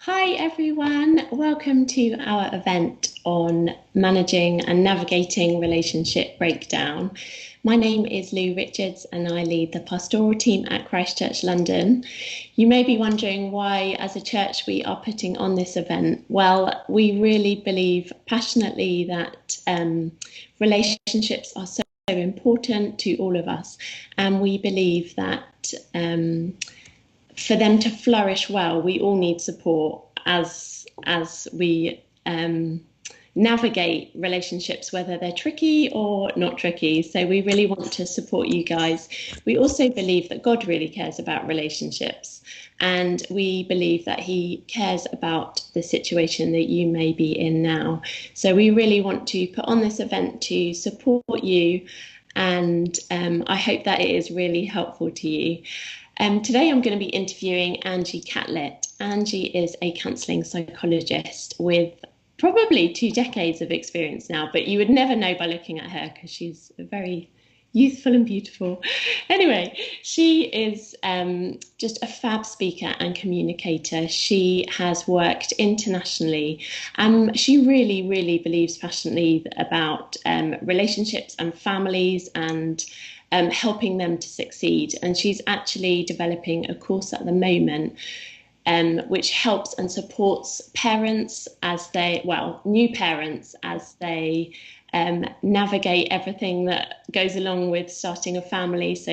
Hi everyone, welcome to our event on managing and navigating relationship breakdown. My name is Lou Richards and I lead the pastoral team at Christchurch, London. You may be wondering why, as a church, we are putting on this event. Well, we really believe passionately that relationships are so important to all of us, and we believe that for them to flourish well, we all need support as we navigate relationships, whether they're tricky or not tricky. So we really want to support you guys. We also believe that God really cares about relationships, and we believe that He cares about the situation that you may be in now. So we really want to put on this event to support you, and I hope that it is really helpful to you. Today I'm going to be interviewing Angie Catlett. Angie is a counselling psychologist with probably 2 decades of experience now, but you would never know by looking at her because she's very youthful and beautiful. Anyway, she is just a fab speaker and communicator. She has worked internationally. She really, really believes passionately about relationships and families and helping them to succeed. And she's actually developing a course at the moment which helps and supports parents as they, new parents as they navigate everything that goes along with starting a family, so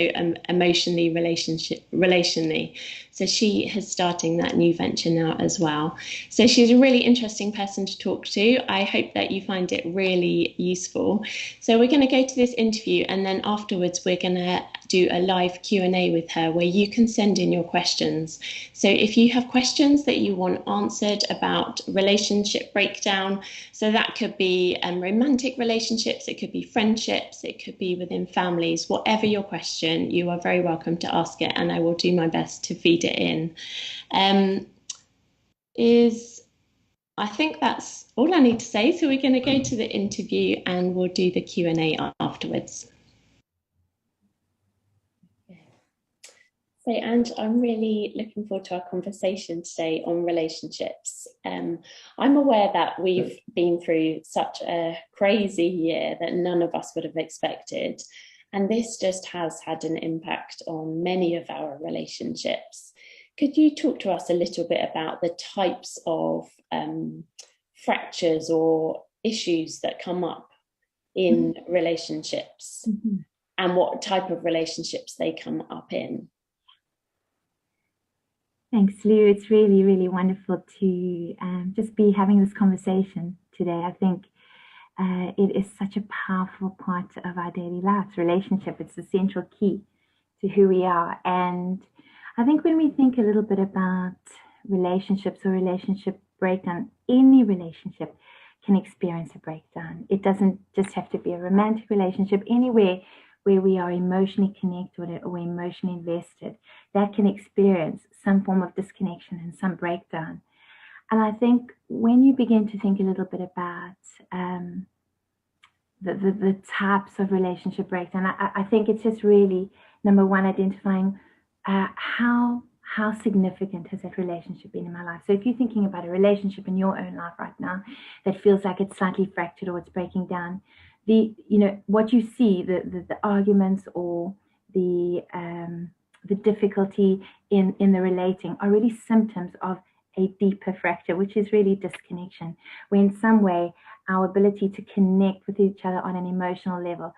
emotionally, relationally. So she is starting that new venture now as well. So she's a really interesting person to talk to. I hope that you find it really useful. So we're going to go to this interview, and then afterwards we're going to do a live Q&A with her where you can send in your questions. So if you have questions that you want answered about relationship breakdown, so that could be romantic relationships, it could be friendships, it could be within families, whatever your question, you are very welcome to ask it, and I will do my best to feed it in. I think that's all I need to say. So we're going to go to the interview and we'll do the Q&A afterwards. So, Ange, I'm really looking forward to our conversation today on relationships. I'm aware that we've been through such a crazy year that none of us would have expected. And this just has had an impact on many of our relationships. Could you talk to us a little bit about the types of fractures or issues that come up in relationships and what type of relationships they come up in? Thanks, Lou. It's really, really wonderful to just be having this conversation today. I think it is such a powerful part of our daily lives. Relationship, it's the central key to who we are. And I think when we think a little bit about relationships or relationship breakdown, any relationship can experience a breakdown. It doesn't just have to be a romantic relationship. Anywhere where we are emotionally connected or emotionally invested, that can experience some form of disconnection and some breakdown. And I think when you begin to think a little bit about the types of relationship breakdown, I think it's just really, number one, identifying how significant has that relationship been in my life. So if you're thinking about a relationship in your own life right now that feels like it's slightly fractured or it's breaking down, what you see, the arguments or the difficulty in the relating are really symptoms of a deeper fracture, which is really disconnection, where in some way our ability to connect with each other on an emotional level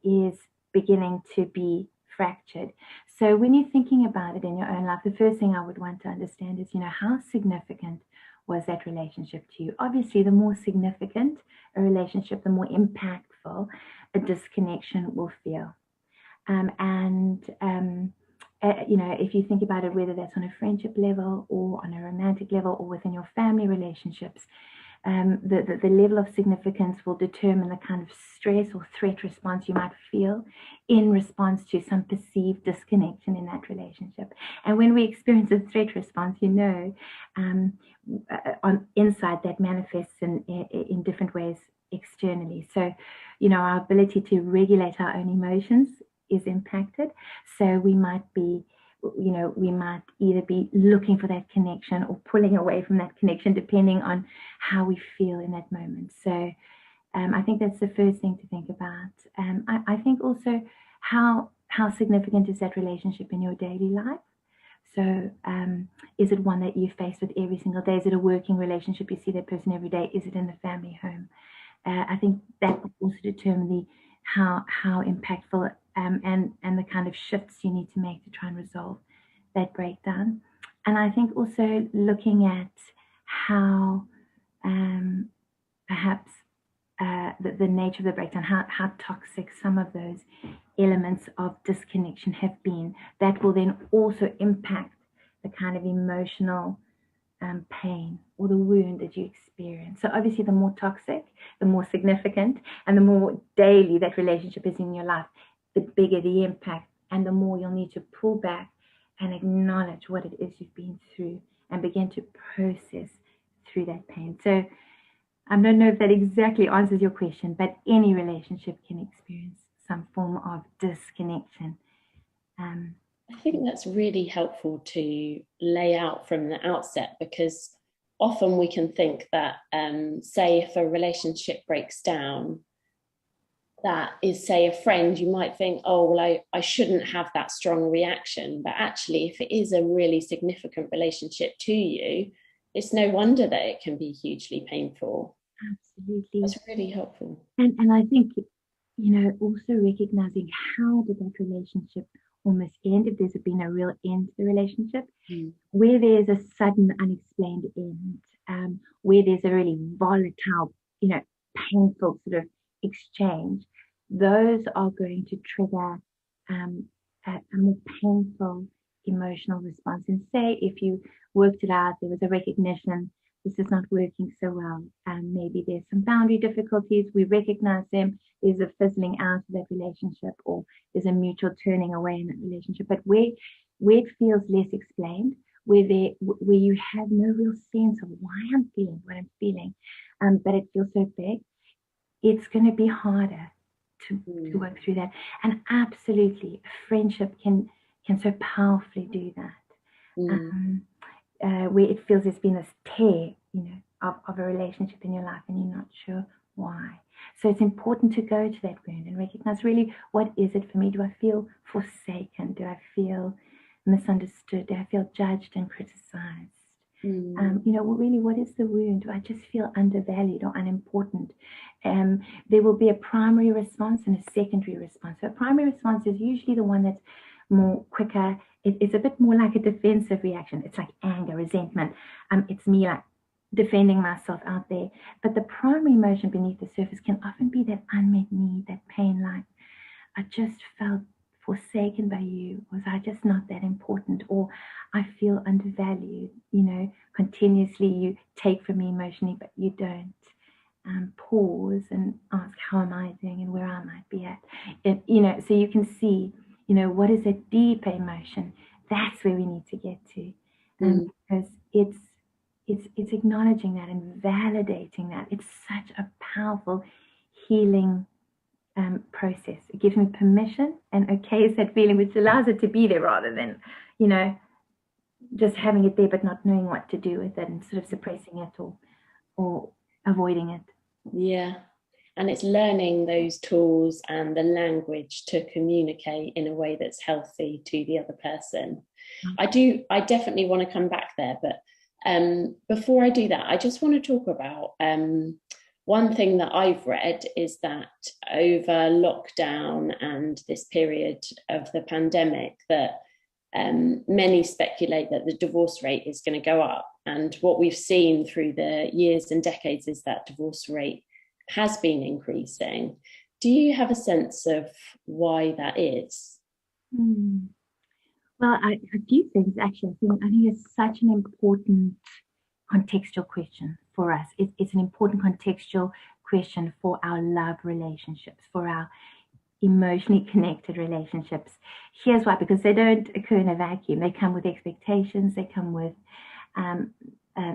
is beginning to be fractured. So when you're thinking about it in your own life, the first thing I would want to understand is, how significant was that relationship to you? Obviously, the more significant a relationship, the more impactful a disconnection will feel. If you think about it, whether that's on a friendship level or on a romantic level or within your family relationships, the level of significance will determine the kind of stress or threat response you might feel in response to some perceived disconnection in that relationship. And when we experience a threat response, on inside that manifests in different ways externally. So, our ability to regulate our own emotions is impacted. So we might be you know, we might either be looking for that connection or pulling away from that connection, depending on how we feel in that moment. So I think that's the first thing to think about. I think also how significant is that relationship in your daily life? So is it one that you face with every single day? Is it a working relationship? You see that person every day? Is it in the family home? I think that will also determine how impactful and the kind of shifts you need to make to try and resolve that breakdown. And I think also looking at how perhaps the nature of the breakdown, how toxic some of those elements of disconnection have been, that will then also impact the kind of emotional pain or the wound that you experience. So obviously the more toxic, the more significant, and the more daily that relationship is in your life, the bigger the impact, and the more you'll need to pull back and acknowledge what it is you've been through and begin to process through that pain. So I don't know if that exactly answers your question, but any relationship can experience some form of disconnection. I think that's really helpful to lay out from the outset, because often we can think that, say, if a relationship breaks down, that is, say, a friend, you might think, oh, well, I shouldn't have that strong reaction. But actually, if it is a really significant relationship to you, it's no wonder that it can be hugely painful. Absolutely. That's really helpful. And I think, you know, also recognizing how did that relationship almost end, if there's been a real end to the relationship, where there's a sudden unexplained end, where there's a really volatile, you know, painful sort of exchange, those are going to trigger a more painful emotional response. And say if you worked it out, there was a recognition, this is not working so well, and maybe there's some boundary difficulties, we recognize them, there's a fizzling out of that relationship, or there's a mutual turning away in that relationship. But where it feels less explained, where you have no real sense of why I'm feeling what I'm feeling, but it feels so big, it's going to be harder to work through that. And absolutely, friendship can so powerfully do that. Where it feels there's been this tear, you know, of a relationship in your life, and you're not sure why. So it's important to go to that wound and recognize, really, what is it for me? Do I feel forsaken? Do I feel misunderstood? Do I feel judged and criticized? You know, really, what is the wound? Do I just feel undervalued or unimportant? There will be a primary response and a secondary response. So a primary response is usually the one that's more quicker. It's a bit more like a defensive reaction. It's like anger, resentment. It's me like defending myself out there. But the primary emotion beneath the surface can often be that unmet need, that pain, like, I just felt forsaken by you. Was I just not that important? Or I feel undervalued. You know, continuously you take from me emotionally, but you don't pause and ask, how am I doing and where I might be at. You know, so you can see, you know, what is a deeper emotion? That's where we need to get to, because it's acknowledging that and validating that. It's such a powerful healing process. It gives me permission and okays that feeling, which allows it to be there, rather than, you know, just having it there but not knowing what to do with it and sort of suppressing it or avoiding it. Yeah. And it's learning those tools and the language to communicate in a way that's healthy to the other person. I definitely want to come back there, but before I do that, I just want to talk about one thing that I've read is that over lockdown and this period of the pandemic, that many speculate that the divorce rate is going to go up. And what we've seen through the years and decades is that divorce rate has been increasing. Do you have a sense of why that is? Well, a few things, actually. I think it's such an important contextual question for us. It's an important contextual question for our love relationships, for our emotionally connected relationships. Here's why: because they don't occur in a vacuum. They come with expectations, they come with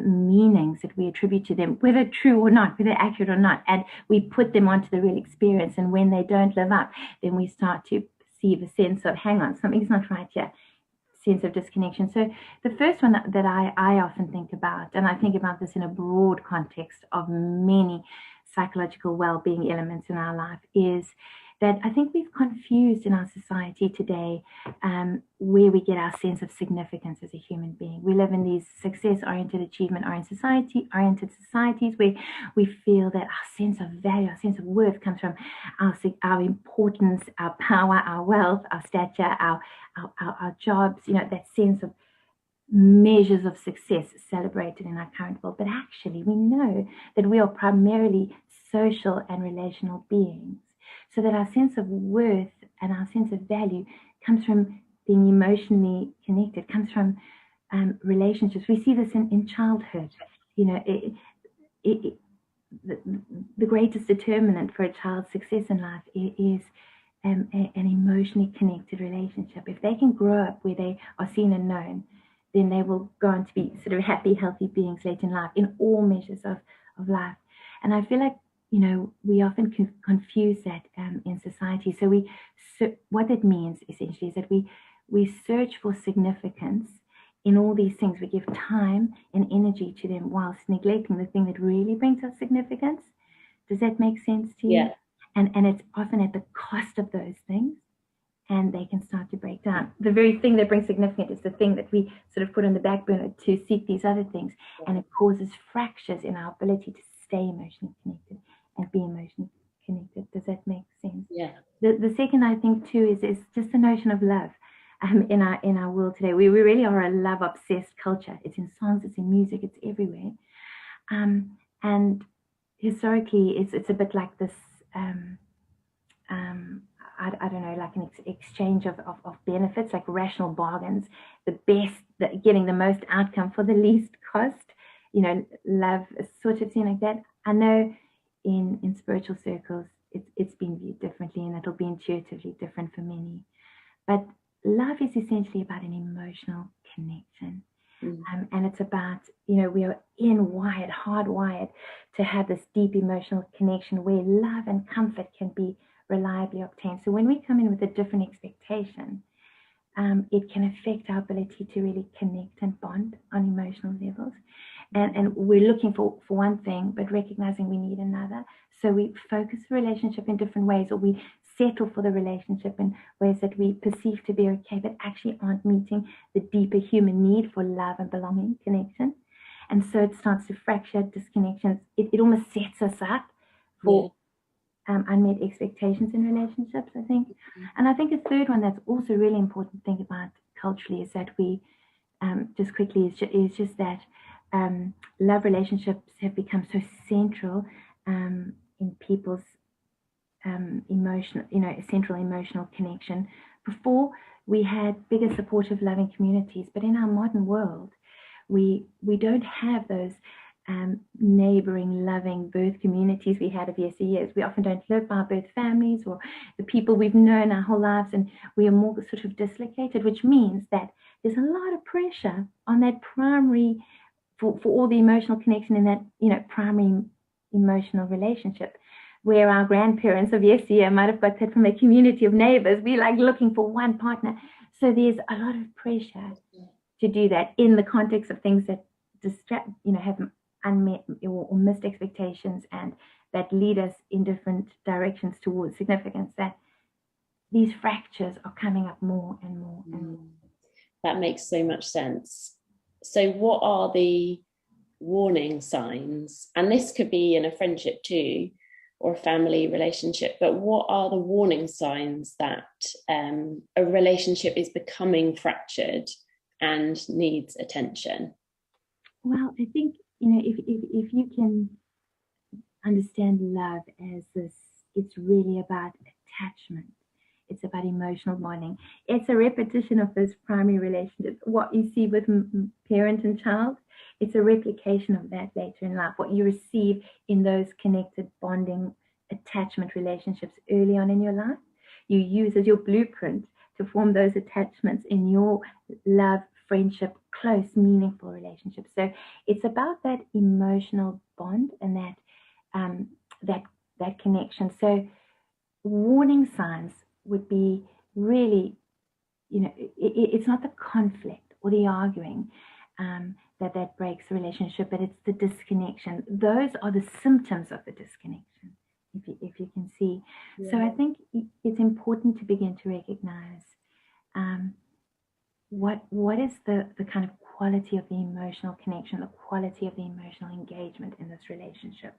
meanings that we attribute to them, whether true or not, whether accurate or not, and we put them onto the real experience. And when they don't live up, then we start to perceive a sense of, hang on, something's not right here. sense of disconnection. So the first one that I often think about, and I think about this in a broad context of many psychological well-being elements in our life, is that I think we've confused in our society today where we get our sense of significance as a human being. We live in these success-oriented, achievement-oriented societies where we feel that our sense of value, our sense of worth comes from our importance, our power, our wealth, our stature, our jobs, that sense of measures of success celebrated in our current world. But actually, we know that we are primarily social and relational beings, so that our sense of worth and our sense of value comes from being emotionally connected, comes from relationships. We see this in childhood. The greatest determinant for a child's success in life is an emotionally connected relationship. If they can grow up where they are seen and known, then they will go on to be sort of happy, healthy beings late in life in all measures of life. And I feel like, we often confuse that in society. So what that means essentially is that we search for significance in all these things. We give time and energy to them whilst neglecting the thing that really brings us significance. Does that make sense to you? Yeah. And it's often at the cost of those things, and they can start to break down. The very thing that brings significance is the thing that we sort of put on the back burner to seek these other things, and it causes fractures in our ability to stay emotionally connected and be emotionally connected. Does that make sense? Yeah. The second, I think, too, is just the notion of love. In our world today, we really are a love-obsessed culture. It's in songs, it's in music, it's everywhere. And historically, it's a bit like this. I don't know, like an exchange of benefits, like rational bargains, getting the most outcome for the least cost. Love is sort of seen like that. I know in spiritual circles, it's been viewed differently, and it'll be intuitively different for many. But love is essentially about an emotional connection. And it's about, we are hardwired to have this deep emotional connection where love and comfort can be reliably obtained. So when we come in with a different expectation, it can affect our ability to really connect and bond on emotional levels. And we're looking for one thing, but recognizing we need another. So we focus the relationship in different ways, or we settle for the relationship in ways that we perceive to be okay, but actually aren't meeting the deeper human need for love and belonging, connection. And so it starts to fracture disconnections. It almost sets us up for unmet expectations in relationships, I think. And I think a third one that's also really important to think about culturally is that we, just quickly, is just that love relationships have become so central in people's central emotional connection. Before, we had bigger supportive, loving communities, but in our modern world, we don't have those neighboring, loving birth communities we had of yesteryears. We often don't live by our birth families or the people we've known our whole lives, and we are more sort of dislocated, which means that there's a lot of pressure on that primary, for all the emotional connection in that, primary emotional relationship, where our grandparents of yesteryear might have got that from a community of neighbors. We like looking for one partner. So there's a lot of pressure to do that in the context of things that distract, have unmet or missed expectations, and that lead us in different directions towards significance, that these fractures are coming up more and more and more. That makes so much sense. So what are the warning signs? And this could be in a friendship too, or a family relationship, but what are the warning signs that a relationship is becoming fractured and needs attention? Well, I think, if you can understand love as this, it's really about attachment. It's about emotional bonding. It's a repetition of those primary relationships. What you see with parent and child, it's a replication of that later in life. What you receive in those connected, bonding, attachment relationships early on in your life, you use as your blueprint to form those attachments in your love, friendship, close, meaningful relationships. So it's about that emotional bond and that connection. So warning signs would be really, it's not the conflict or the arguing that breaks the relationship, but it's the disconnection. Those are the symptoms of the disconnection, if you can see. Yeah. So I think it's important to begin to recognize what is the kind of quality of the emotional connection, the quality of the emotional engagement in this relationship.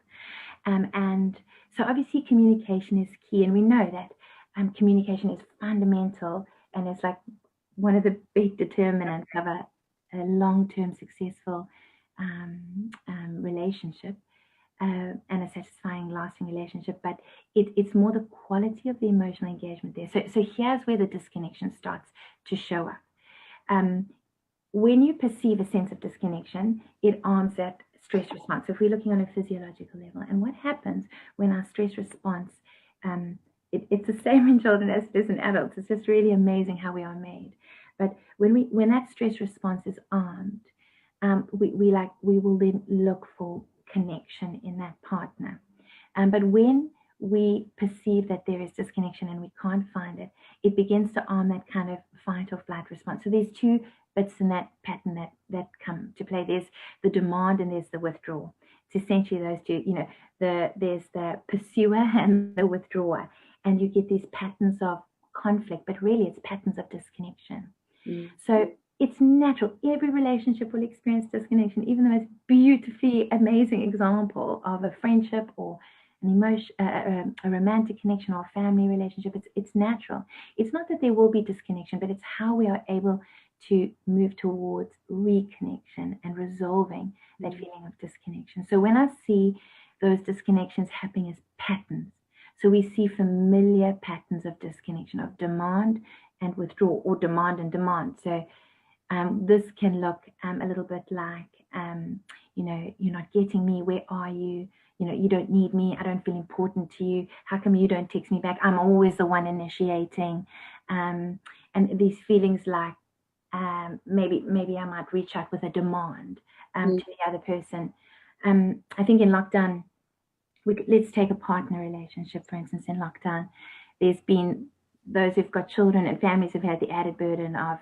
And so obviously communication is key, and we know that communication is fundamental, and it's like one of the big determinants of a long-term successful relationship and a satisfying, lasting relationship. But it's more the quality of the emotional engagement there. So here's where the disconnection starts to show up. When you perceive a sense of disconnection, it arms that stress response. So if we're looking on a physiological level, and what happens when our stress response, it's the same in children as it is in adults. It's just really amazing how we are made. But when that stress response is armed, we will then look for connection in that partner. But when we perceive that there is disconnection and we can't find it, it begins to arm that kind of fight or flight response. So there's two bits in that pattern that come to play. There's the demand and there's the withdrawal. It's essentially those two, there's the pursuer and the withdrawer. And you get these patterns of conflict, but really it's patterns of disconnection. Mm. So it's natural. Every relationship will experience disconnection. Even the most beautifully amazing example of a friendship or an emotion, a romantic connection or a family relationship, it's natural. It's not that there will be disconnection, but it's how we are able to move towards reconnection and resolving that feeling of disconnection. So when I see those disconnections happening as patterns, so we see familiar patterns of disconnection, of demand and withdrawal, or demand and demand. So this can look a little bit like, you're not getting me. Where are you? You don't need me. I don't feel important to you. How come you don't text me back? I'm always the one initiating. And these feelings like maybe I might reach out with a demand to the other person. I think in lockdown, let's take a partner relationship, for instance. In lockdown, there's been those who've got children and families have had the added burden of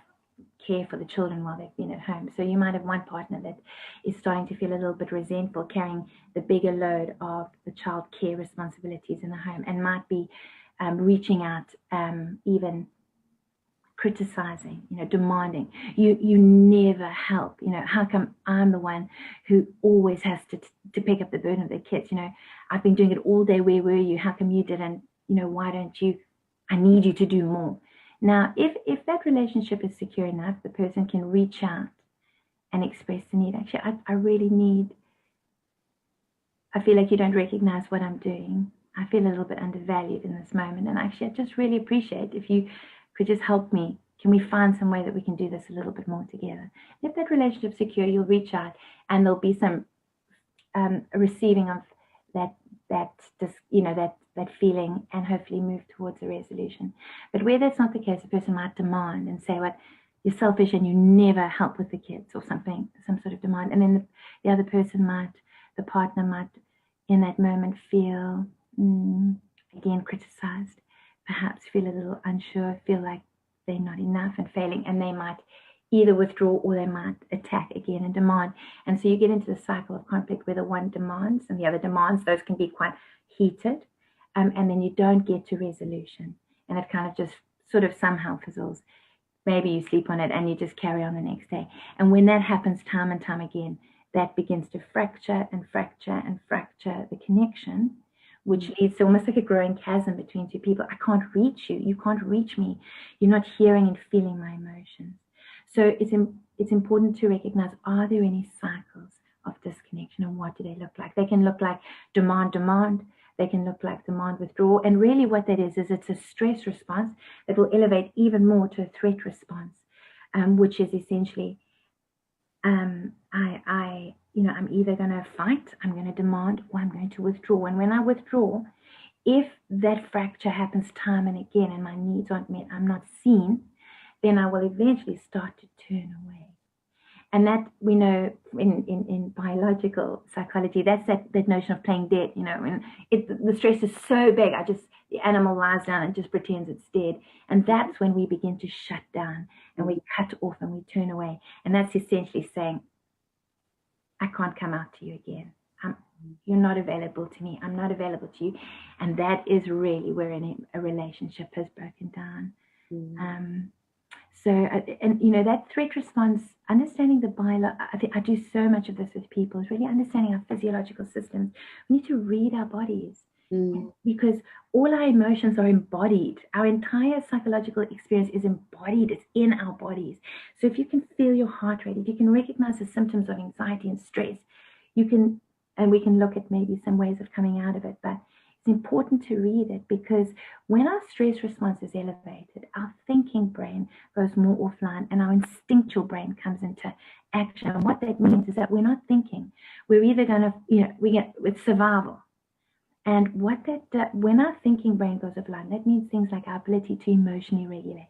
care for the children while they've been at home. So you might have one partner that is starting to feel a little bit resentful, carrying the bigger load of the child care responsibilities in the home, and might be reaching out, even criticizing, demanding. You never help. How come I'm the one who always has to pick up the burden of the kids? I've been doing it all day. Where were you? How come you didn't? Why don't you? I need you to do more. Now, if that relationship is secure enough, the person can reach out and express the need. Actually, I really need, I feel like you don't recognize what I'm doing. I feel a little bit undervalued in this moment. And actually, I just really appreciate if you could just help me. Can we find some way that we can do this a little bit more together? If that relationship's secure, you'll reach out and there'll be some receiving of that feeling, and hopefully move towards a resolution. But where that's not the case, a person might demand and say, "What, you're selfish and you never help with the kids," or something, some sort of demand. And then the other person the partner might, in that moment, feel again criticized, perhaps feel a little unsure, feel like they're not enough and failing, and they might either withdraw or they might attack again and demand. And so you get into the cycle of conflict where the one demands and the other demands. Those can be quite heated, and then you don't get to resolution, and it kind of just sort of somehow fizzles. Maybe you sleep on it and you just carry on the next day. And when that happens time and time again, that begins to fracture and fracture and fracture the connection, which leads to almost like a growing chasm between two people. I can't reach you. You can't reach me. You're not hearing and feeling my emotions. So it's important to recognize, are there any cycles of disconnection, and what do they look like? They can look like demand. They can look like demand withdrawal. And really what that is it's a stress response that will elevate even more to a threat response, which is essentially, I'm either going to fight, I'm going to demand, or I'm going to withdraw. And when I withdraw, if that fracture happens time and again and my needs aren't met, I'm not seen, then I will eventually start to turn away. And that we know in biological psychology, that's that notion of playing dead, when the stress is so big, the animal lies down and just pretends it's dead. And that's when we begin to shut down and we cut off and we turn away. And that's essentially saying, I can't come out to you again. You're not available to me. I'm not available to you. And that is really where a relationship has broken down. So, that threat response, understanding the I do so much of this with people, is really understanding our physiological systems. We need to read our bodies because all our emotions are embodied. Our entire psychological experience is embodied. It's in our bodies. So if you can feel your heart rate, if you can recognize the symptoms of anxiety and stress, you can, and we can look at maybe some ways of coming out of it, but it's important to read it, because when our stress response is elevated, our thinking brain goes more offline and our instinctual brain comes into action. And what that means is that we're not thinking. We're either going to, it's survival. And when our thinking brain goes offline, that means things like our ability to emotionally regulate,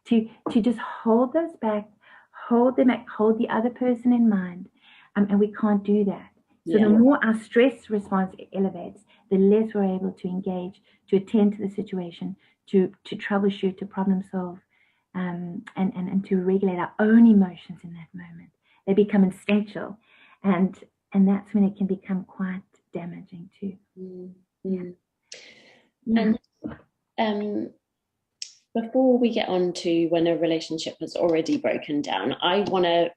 to just hold those back, hold them back, hold the other person in mind. And we can't do that. So the more our stress response elevates, the less we're able to engage, to attend to the situation, to troubleshoot, to problem solve, and to regulate our own emotions in that moment. They become instinctual, and that's when it can become quite damaging too. And before we get on to when a relationship has already broken down, I want to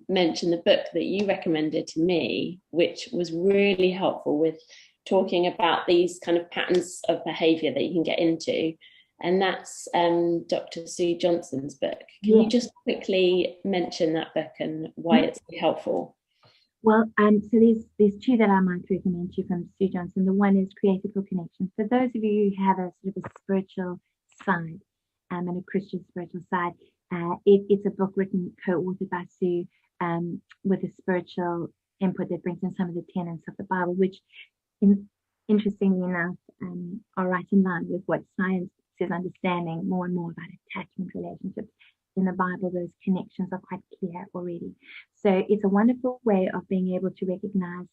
mention the book that you recommended to me, which was really helpful with talking about these kind of patterns of behaviour that you can get into. And that's Dr. Sue Johnson's book. Can you just quickly mention that book and why it's helpful? Well, so there's two that I might recommend to you from Sue Johnson. The one is Critical Connection. For those of you who have a sort of a spiritual side and a Christian spiritual side, it's a book written, co-authored by Sue, with a spiritual input that brings in some of the tenets of the Bible, which, interestingly enough, are right in line with what science is understanding more and more about attachment relationships. In the Bible, those connections are quite clear already. So it's a wonderful way of being able to recognize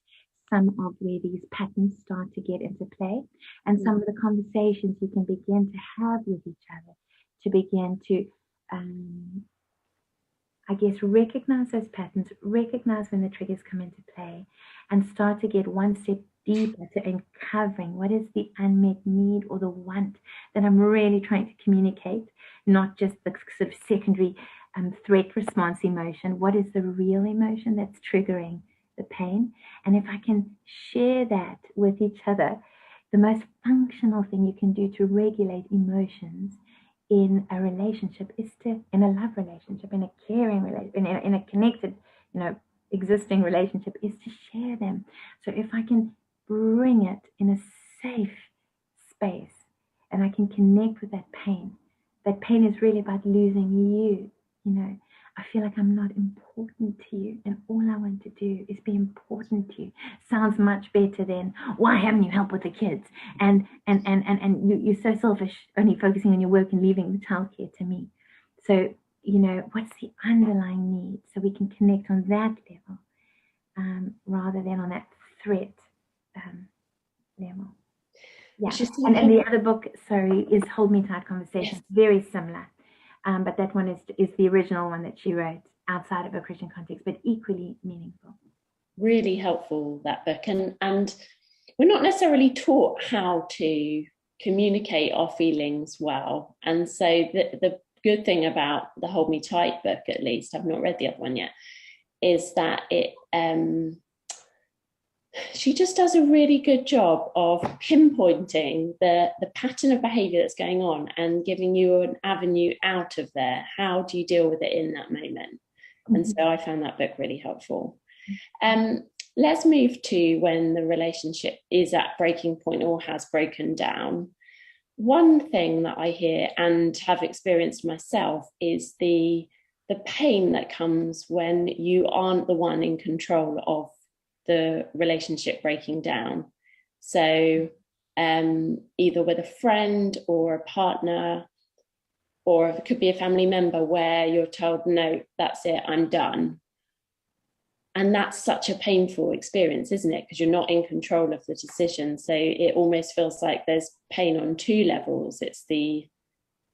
some of where these patterns start to get into play, and some of the conversations you can begin to have with each other to begin to, recognize those patterns, recognize when the triggers come into play, and start to get one step deeper to uncovering what is the unmet need or the want that I'm really trying to communicate, not just the sort of secondary threat response emotion. What is the real emotion that's triggering the pain? And if I can share that with each other, the most functional thing you can do to regulate emotions in a relationship is in a love relationship, in a caring relationship, in a connected, existing relationship, is to share them. So if I can bring it in a safe space and I can connect with that pain is really about losing you. I feel like I'm not important to you, and all I want to do is be important to you. Sounds much better than, why haven't you helped with the kids? And you're so selfish, only focusing on your work and leaving the childcare to me. So, what's the underlying need? So we can connect on that level, rather than on that threat level. Yeah. And the other book, is Hold Me Tight Conversations. Yes. Very similar. But that one is the original one that she wrote outside of a Christian context, but equally meaningful. Really helpful, that book. And we're not necessarily taught how to communicate our feelings well. And so the good thing about the Hold Me Tight book, at least, I've not read the other one yet, is that she just does a really good job of pinpointing the pattern of behaviour that's going on and giving you an avenue out of there. How do you deal with it in that moment? And so I found that book really helpful. Let's move to when the relationship is at breaking point or has broken down. One thing that I hear and have experienced myself is the pain that comes when you aren't the one in control of the relationship breaking down. So either with a friend or a partner, or it could be a family member where you're told, no, that's it, I'm done. And that's such a painful experience, isn't it? Because you're not in control of the decision. So it almost feels like there's pain on two levels. It's the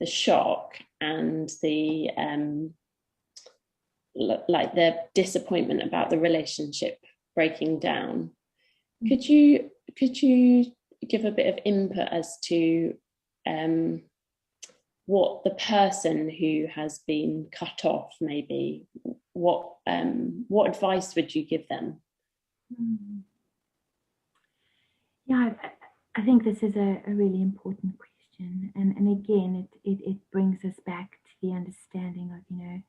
shock and the like the disappointment about the relationship breaking down. Could you give a bit of input as to what the person who has been cut off, maybe, what advice would you give them? Yeah, I think this is a really important question, and again, it brings us back to the understanding of, you know,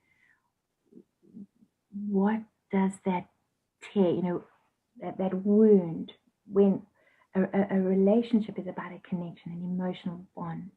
what does that tear, you know, that wound, when a relationship is about a connection, an emotional bond.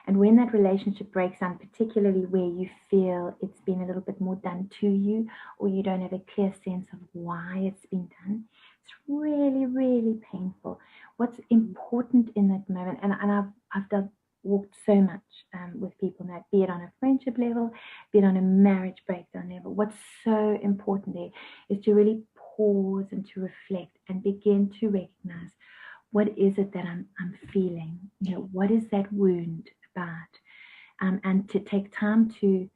And when that relationship breaks down, particularly where you feel it's been a little bit more done to you, or you don't have a clear sense of why it's been done, it's really, really painful. What's important in that moment, and I've walked so much with people now, be it on a friendship level, be it on a marriage breakdown level. What's so important there is to really pause and to reflect and begin to recognize, what is it that I'm feeling? You know, what is that wound about? And to take time to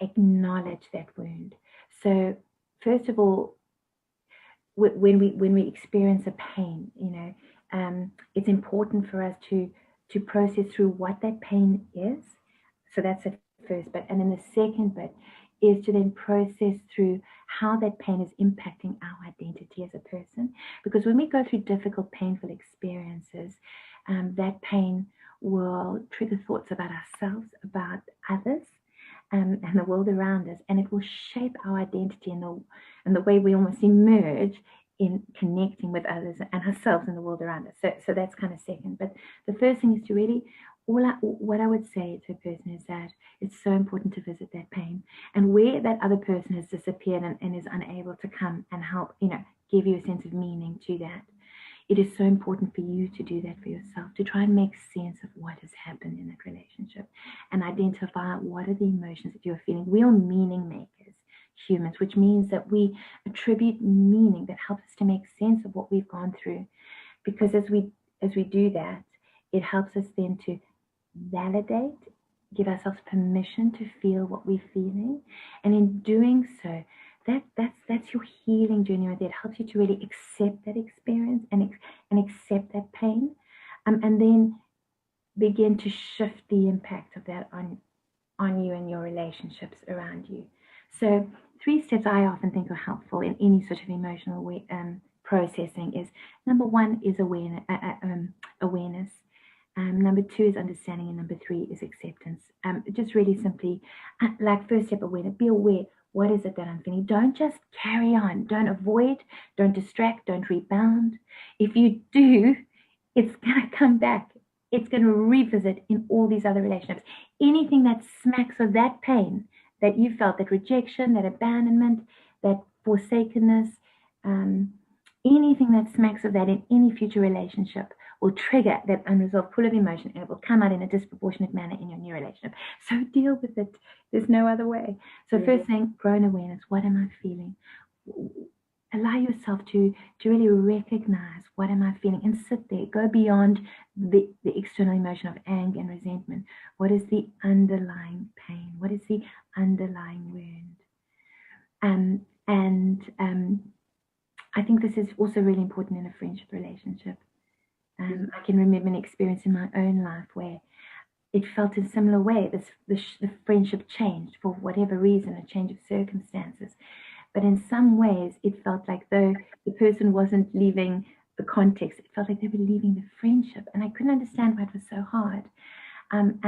acknowledge that wound. So first of all, when we experience a pain, you know, it's important for us to process through what that pain is. So that's the first bit. And then the second bit is to then process through how that pain is impacting our identity as a person. Because when we go through difficult, painful experiences, that pain will trigger thoughts about ourselves, about others, and the world around us, and it will shape our identity and the way we almost emerge in connecting with others and ourselves and the world around us. So that's kind of second. But the first thing is to really, what I would say to a person is that it's so important to visit that pain, and where that other person has disappeared and is unable to come and help, you know, give you a sense of meaning to that. It is so important for you to do that for yourself, to try and make sense of what has happened in that relationship and identify what are the emotions that you're feeling. We are meaning makers, humans, which means that we attribute meaning that helps us to make sense of what we've gone through. Because as we do that, it helps us then to validate, give ourselves permission to feel what we're feeling. And in doing so, that's your healing journey right there. It helps you to really accept that experience and accept that pain, and then begin to shift the impact of that on you and your relationships around you. So 3 steps I often think are helpful in any sort of emotional processing is, number 1 is awareness. Number 2 is understanding, and number 3 is acceptance. Just really simply, like first step, awareness. Be aware. What is it that I'm feeling? Don't just carry on. Don't avoid. Don't distract. Don't rebound. If you do, it's going to come back. It's going to revisit in all these other relationships. Anything that smacks of that pain that you felt, that rejection, that abandonment, that forsakenness, anything that smacks of that in any future relationship will trigger that unresolved pool of emotion, and it will come out in a disproportionate manner in your new relationship. So deal with it. There's no other way. So first thing, grow in awareness. What am I feeling? Allow yourself to really recognize, what am I feeling, and sit there. Go beyond the external emotion of anger and resentment. What is the underlying pain? What is the underlying wound? I think this is also really important in a friendship relationship. I can remember an experience in my own life where it felt in a similar way. The friendship changed for whatever reason, a change of circumstances. But in some ways, it felt like though the person wasn't leaving the context, it felt like they were leaving the friendship. And I couldn't understand why it was so hard. And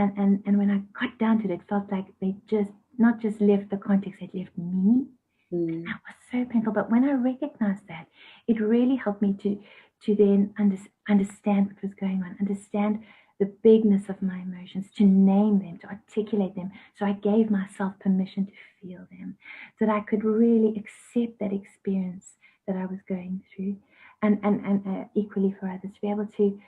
when I got down to it, it felt like they just not just left the context, they left me. That was so painful. But when I recognized that, it really helped me to then understand what was going on, understand the bigness of my emotions, to name them, to articulate them. So I gave myself permission to feel them, so that I could really accept that experience that I was going through, and equally for others, to be able to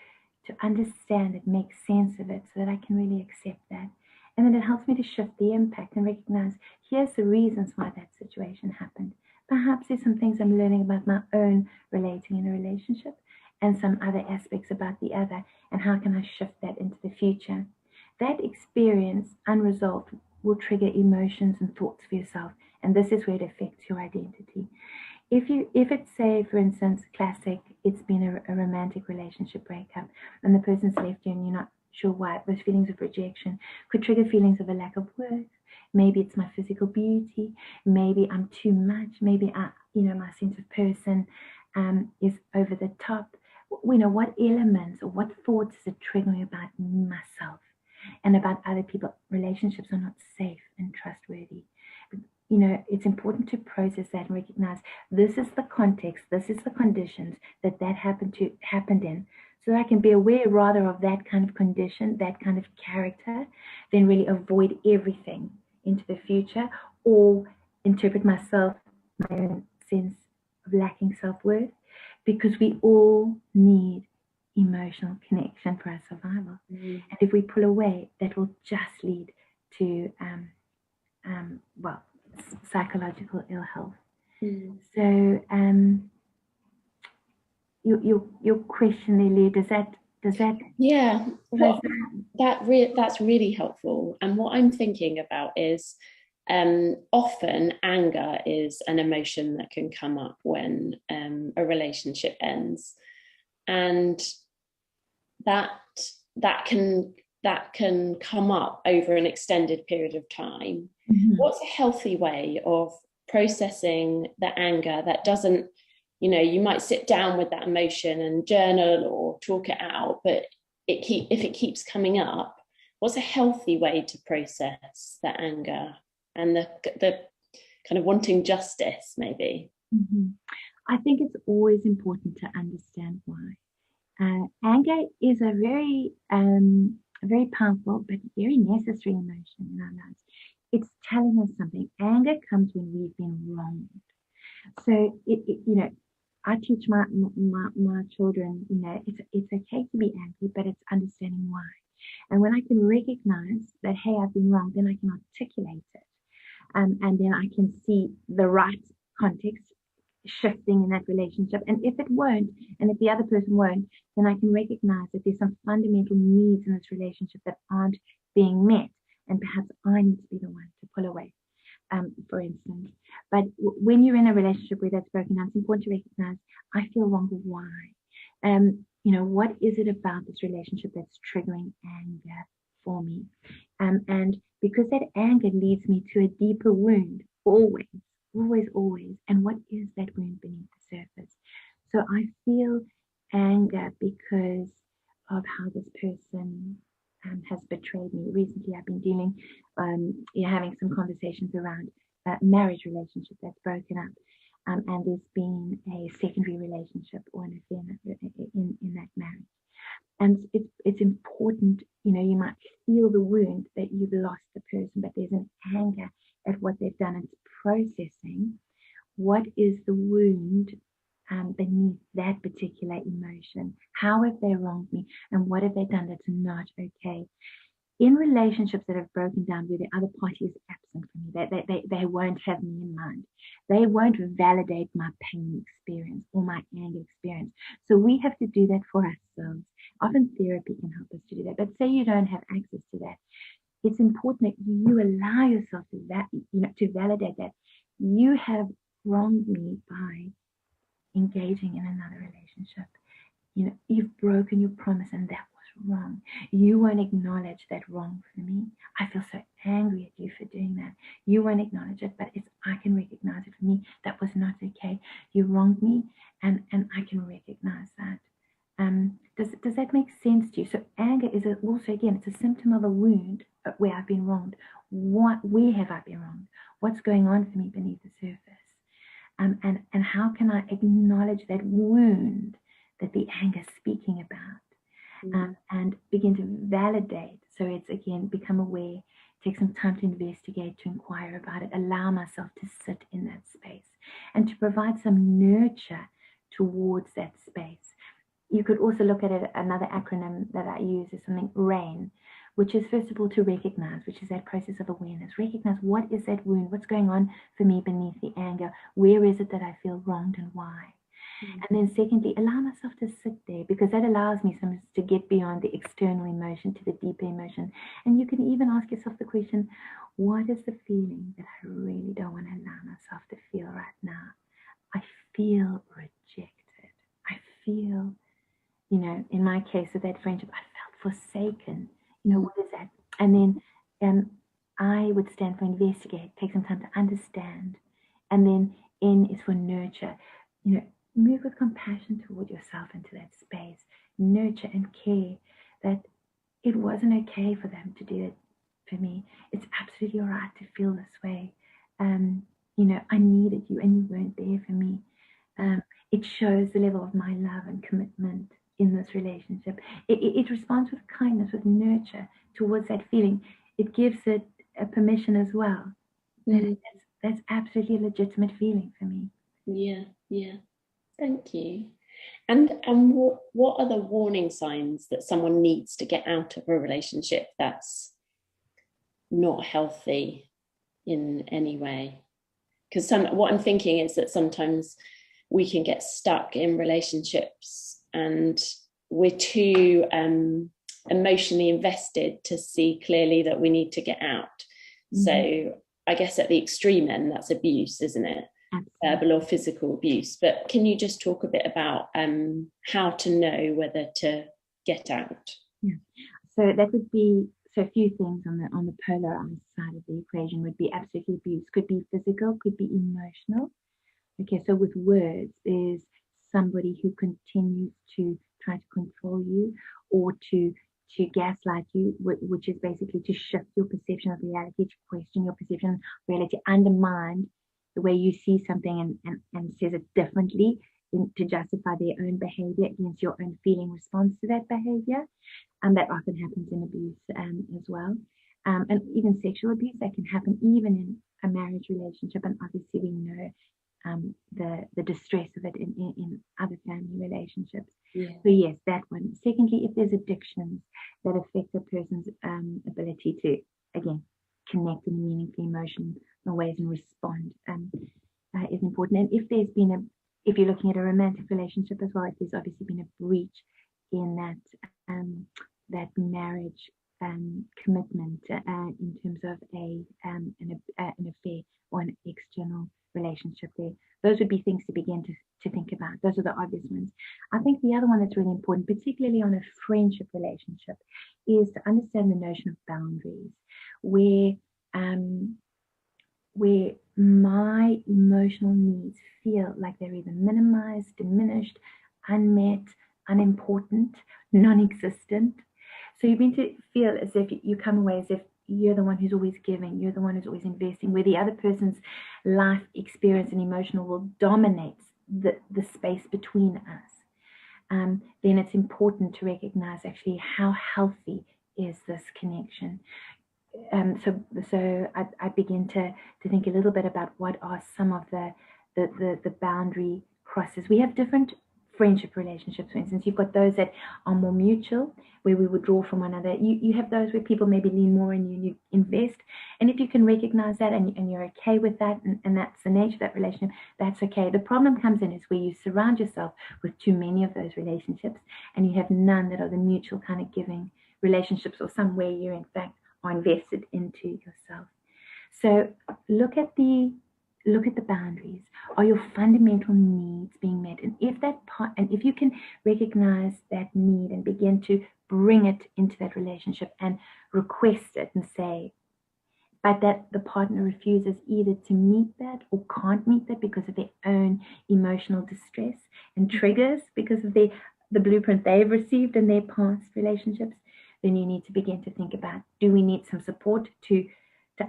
understand it, make sense of it, so that I can really accept that. And then it helps me to shift the impact and recognize, here's the reasons why that situation happened, perhaps there's some things I'm learning about my own relating in a relationship and some other aspects about the other, and how can I shift that into the future. That experience, unresolved, will trigger emotions and thoughts for yourself, and this is where it affects your identity. If it's, say, for instance, classic, it's been a romantic relationship breakup and the person's left you and you're not sure why, those feelings of rejection could trigger feelings of a lack of worth. Maybe it's my physical beauty, maybe I'm too much, maybe my sense of person is over the top. What elements or what thoughts is it triggering about myself and about other people? Relationships are not safe and trustworthy. It's important to process that and recognize this is the context, this is the conditions that happened in, so that I can be aware rather of that kind of condition, that kind of character, then really avoid everything into the future or interpret myself, my own sense of lacking self-worth, because we all need emotional connection for our survival. And if we pull away, that will just lead to psychological ill health. So your question, Lily, does that yeah, that's really helpful. And what I'm thinking about is often anger is an emotion that can come up when a relationship ends, and that can come up over an extended period of time. What's a healthy way of processing the anger that doesn't, you might sit down with that emotion and journal or talk it out, but if it keeps coming up, what's a healthy way to process the anger and the kind of wanting justice, maybe? I think it's always important to understand why. Anger is a very powerful but very necessary emotion in our lives. It's telling us something. Anger comes when we've been wronged. So I teach my children, it's okay to be angry, but it's understanding why. And when I can recognize that, hey, I've been wrong, then I can articulate it, and then I can see the right context shifting in that relationship. And if it won't, and if the other person won't, then I can recognize that there's some fundamental needs in this relationship that aren't being met, and perhaps I need to be the one to pull away, for instance. But when you're in a relationship where that's broken down, it's important to recognize, I feel wrong. Why? What is it about this relationship that's triggering anger for me? And because that anger leads me to a deeper wound, always. And what is that wound beneath the surface? So I feel anger because of how this person has betrayed me. Recently, I've been having some conversations around marriage relationship that's broken up, and there's been a secondary relationship or an affair in that marriage. And it's important, you might feel the wound that you've lost the person, but there's an anger at what they've done. It's processing what is the wound beneath that particular emotion. How have they wronged me, and what have they done that's not okay? In relationships that have broken down where the other party is absent from me, they won't have me in mind. They won't validate my pain experience or my anger experience. So we have to do that for ourselves. Often therapy can help us to do that. But say you don't have access to that, it's important that you allow yourself to validate that you have wronged me by engaging in another relationship. You've broken your promise, and that was wrong. You won't acknowledge that wrong for me. I feel so angry at you for doing that. You won't acknowledge it, but I can recognize it for me. That was not okay. You wronged me, and I can recognize that. Does that make sense to you? So anger is also, again, it's a symptom of a wound where I've been wronged. Where have I been wronged? What's going on for me beneath the surface? And how can I acknowledge that wound that the anger is speaking about, and begin to validate. So it's, again, become aware, take some time to investigate, to inquire about it, allow myself to sit in that space and to provide some nurture towards that space. You could also look at it, another acronym that I use is something RAIN, which is first of all to recognize, which is that process of awareness. Recognize, what is that wound? What's going on for me beneath the anger? Where is it that I feel wronged and why? And then secondly, allow myself to sit there, because that allows me sometimes to get beyond the external emotion to the deeper emotion. And you can even ask yourself the question, what is the feeling that I really don't want to allow myself to feel right now? I feel rejected. I feel, in my case of that friendship, I felt forsaken. What is that? And then I would stand for investigate, take some time to understand. And then N is for nurture. Move with compassion toward yourself into that space. Nurture and care that it wasn't okay for them to do it for me. It's absolutely all right to feel this way. I needed you and you weren't there for me. It shows the level of my love and commitment in this relationship. It responds with kindness, with nurture towards that feeling. It gives it a permission as well. That's absolutely a legitimate feeling for me. Yeah. Thank you. And what are the warning signs that someone needs to get out of a relationship that's not healthy in any way? Because what I'm thinking is that sometimes we can get stuck in relationships and we're too emotionally invested to see clearly that we need to get out. So I guess at the extreme end, that's abuse, isn't it? Verbal or physical abuse. But can you just talk a bit about how to know whether to get out? Yeah. So that would be a few things on the polarized side of the equation would be absolutely abuse. Could be physical, could be emotional. Okay, so with words, there's somebody who continues to try to control you or to gaslight you, which is basically to shift your perception of reality, to question your perception of reality, undermine the way you see something and says it differently to justify their own behavior against your own feeling response to that behavior. And that often happens in abuse as well. And even sexual abuse, that can happen even in a marriage relationship. And obviously we know the distress of it in other family relationships. Yeah. So yes, that one. Secondly, if there's addictions that affect a person's ability to, again, connect in meaningful emotional ways and respond is important. And if you're looking at a romantic relationship as well, if there's obviously been a breach in that marriage commitment in terms of an affair or an external relationship there, those would be things to begin to think about. Those are the obvious ones. I think the other one that's really important, particularly on a friendship relationship, is to understand the notion of boundaries, where my emotional needs feel like they're either minimized, diminished, unmet, unimportant, non-existent. So you begin to feel as if you come away as if you're the one who's always giving, you're the one who's always investing, where the other person's life experience and emotional will dominate the space between us. Then it's important to recognize actually how healthy is this connection. So I begin to think a little bit about what are some of the boundary crosses. We have different friendship relationships, for instance. You've got those that are more mutual, where we would draw from one another. You have those where people maybe lean more on you and you invest. And if you can recognize that and you're okay with that, and that's the nature of that relationship, that's okay. The problem comes in is where you surround yourself with too many of those relationships and you have none that are the mutual kind of giving relationships, or some where you're in fact are invested into yourself. So look at the boundaries. Are your fundamental needs being met? And if you can recognize that need and begin to bring it into that relationship and request it and say, but that the partner refuses either to meet that or can't meet that because of their own emotional distress and triggers because of the blueprint they've received in their past relationships, then you need to begin to think about, do we need some support to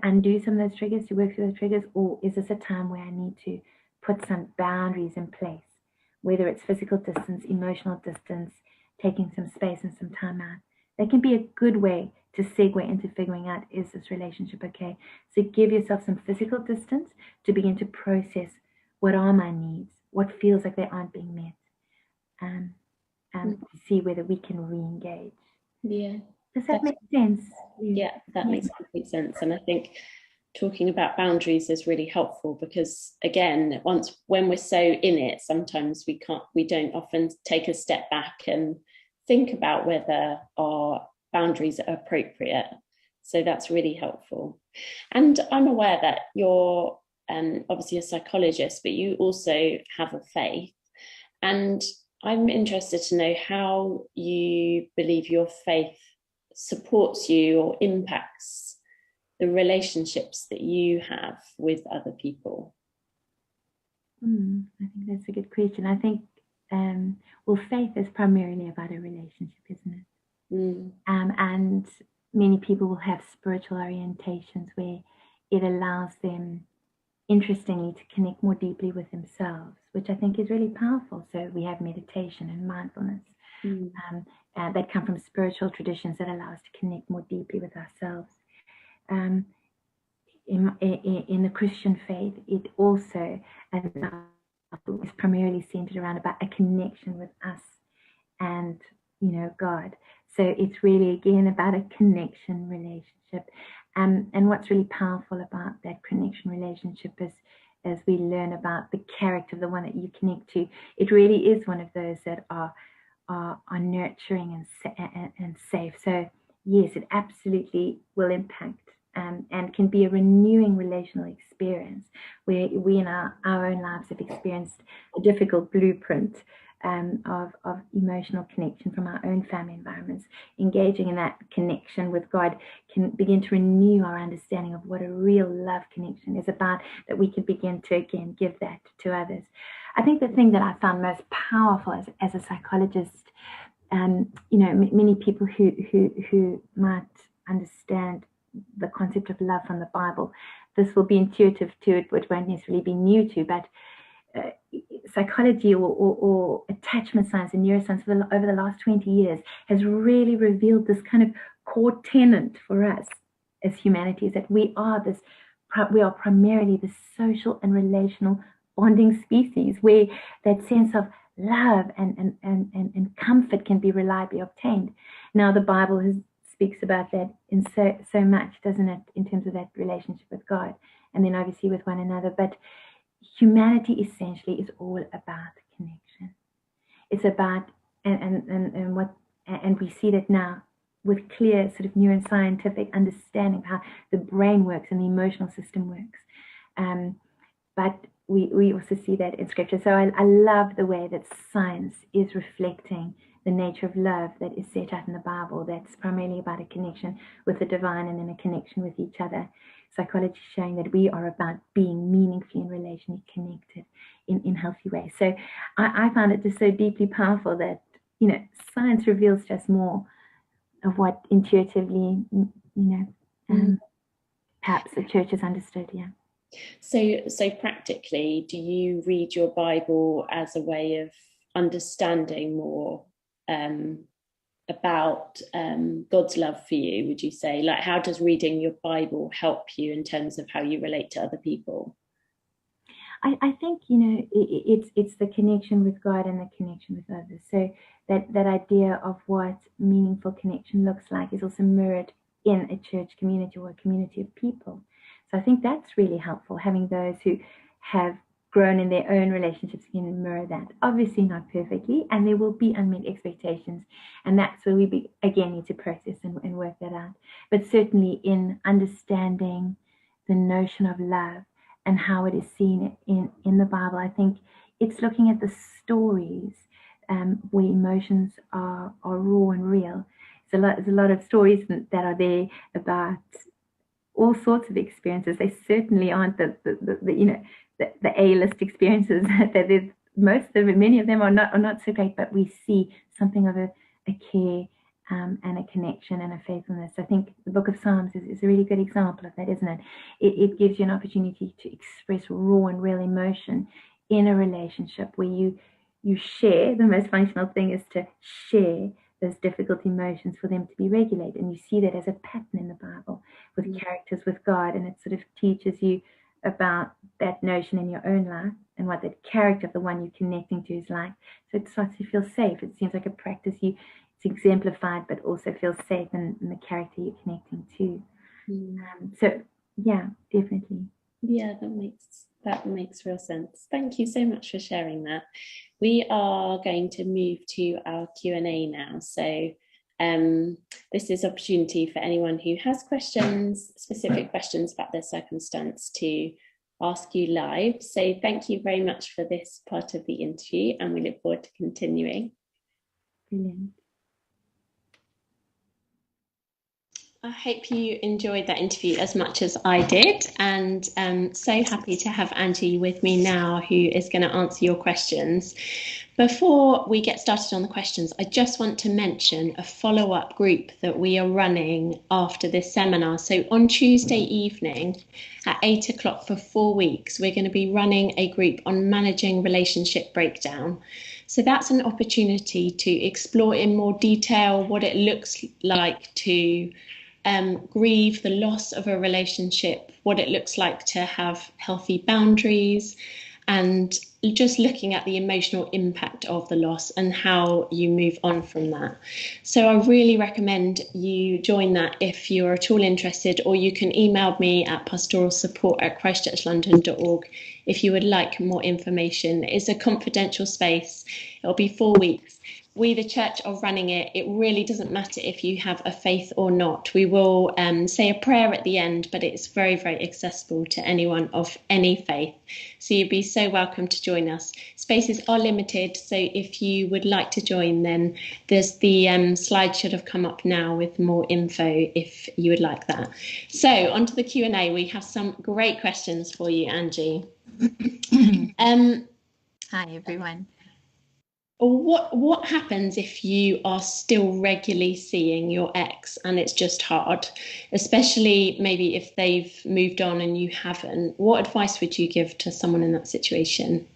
undo some of those triggers, to work through those triggers, or is this a time where I need to put some boundaries in place, whether it's physical distance, emotional distance, taking some space and some time out. That can be a good way to segue into figuring out, is this relationship okay? So give yourself some physical distance to begin to process, what are my needs, what feels like they aren't being met, to see whether we can re-engage. Yeah. Does that make sense? Yeah, that makes complete sense. And I think talking about boundaries is really helpful because, again, when we're so in it, sometimes we don't often take a step back and think about whether our boundaries are appropriate. So that's really helpful. And I'm aware that you're obviously a psychologist, but you also have a faith. And I'm interested to know how you believe your faith supports you or impacts the relationships that you have with other people. I think that's a good question. I think, well, faith is primarily about a relationship, isn't it? And many people will have spiritual orientations where it allows them, interestingly, to connect more deeply with themselves, which I think is really powerful. So we have meditation and mindfulness that come from spiritual traditions that allow us to connect more deeply with ourselves. In the Christian faith, it also is primarily centered around about a connection with us and, God. So it's really, again, about a connection relationship. And what's really powerful about that connection relationship is, as we learn about the character of the one that you connect to, it really is one of those that are nurturing and safe. So yes, it absolutely will impact and can be a renewing relational experience where we in our own lives have experienced a difficult blueprint of emotional connection from our own family environments. Engaging in that connection with God can begin to renew our understanding of what a real love connection is about, that we can begin to, again, give that to others. I think the thing that I found most powerful as a psychologist, many people who might understand the concept of love from the Bible, this will be intuitive to it, which won't necessarily be new to, but psychology or attachment science and neuroscience over the last 20 years has really revealed this kind of core tenet for us as humanity, is that we are primarily the social and relational bonding species, where that sense of love and comfort can be reliably obtained. Now, the Bible speaks about that in so much, doesn't it, in terms of that relationship with God, and then obviously with one another. But humanity essentially is all about connection. It's about and we see that now with clear sort of neuroscientific understanding of how the brain works and the emotional system works. But we also see that in scripture. So I love the way that science is reflecting the nature of love that is set out in the Bible, that's primarily about a connection with the divine and then a connection with each other. Psychology showing that we are about being meaningfully and relationally connected in healthy ways. So I found it just so deeply powerful that, science reveals just more of what intuitively, perhaps the church has understood, yeah. So practically, do you read your Bible as a way of understanding more about God's love for you, would you say? Like, how does reading your Bible help you in terms of how you relate to other people? I think, it's the connection with God and the connection with others. So that idea of what meaningful connection looks like is also mirrored in a church community or a community of people. So I think that's really helpful, having those who have grown in their own relationships can mirror that. Obviously not perfectly, and there will be unmet expectations, and that's where we again need to process and work that out. But certainly in understanding the notion of love and how it is seen in the Bible, I think it's looking at the stories where emotions are raw and real. There's a lot of stories that are there about all sorts of experiences. They certainly aren't the A-list experiences that there's many of them are not so great, but we see something of a care and a connection and a faithfulness. I think the book of Psalms is a really good example of that, isn't it? It gives you an opportunity to express raw and real emotion in a relationship where you share. The most functional thing is to share those difficult emotions for them to be regulated. And you see that as a pattern in the Bible with characters with God, and it sort of teaches you about that notion in your own life and what that character of the one you're connecting to is like. So it starts to feel safe. It seems like a practice. It's exemplified, but also feels safe in the character you're connecting to. So yeah, definitely. Yeah, that makes real sense. Thank you so much for sharing that. We are going to move to our Q&A now. So this is opportunity for anyone who has questions, specific questions about their circumstance, to ask you live. So thank you very much for this part of the interview, and we look forward to continuing. Brilliant. I hope you enjoyed that interview as much as I did, and so happy to have Angie with me now, who is going to answer your questions. Before we get started on the questions, I just want to mention a follow-up group that we are running after this seminar. So on Tuesday evening at 8 o'clock for 4 weeks, we're going to be running a group on managing relationship breakdown. So that's an opportunity to explore in more detail what it looks like to grieve the loss of a relationship, what it looks like to have healthy boundaries, and just looking at the emotional impact of the loss and how you move on from that. So I really recommend you join that if you're at all interested, or you can email me at pastoralsupport@christchurchlondon.org if you would like more information. It's a confidential space. It'll be 4 weeks. We, the church, are running it. It really doesn't matter if you have a faith or not. We will say a prayer at the end, but it's very, very accessible to anyone of any faith. So you'd be so welcome to join us. Spaces are limited, so if you would like to join, then there's the slide should have come up now with more info if you would like that. So onto the Q&A. We have some great questions for you, Angie. Hi, everyone. What happens if you are still regularly seeing your ex and it's just hard, especially maybe if they've moved on and you haven't? What advice would you give to someone in that situation?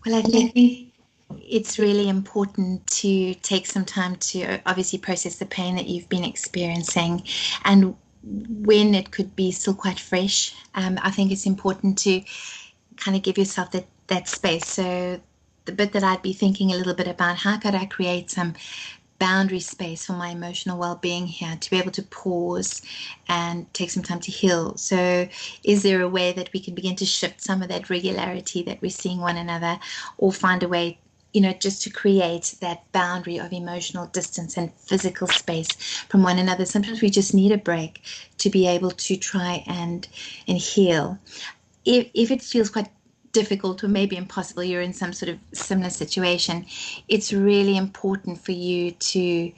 Well, I think it's really important to take some time to obviously process the pain that you've been experiencing, and when it could be still quite fresh, I think it's important to kind of give yourself that space. So the bit that I'd be thinking a little bit about, how could I create some boundary space for my emotional well-being here, to be able to pause and take some time to heal. So is there a way that we can begin to shift some of that regularity that we're seeing one another, or find a way, just to create that boundary of emotional distance and physical space from one another? Sometimes we just need a break to be able to try and heal. If it feels quite difficult or maybe impossible, you're in some sort of similar situation, it's really important for you to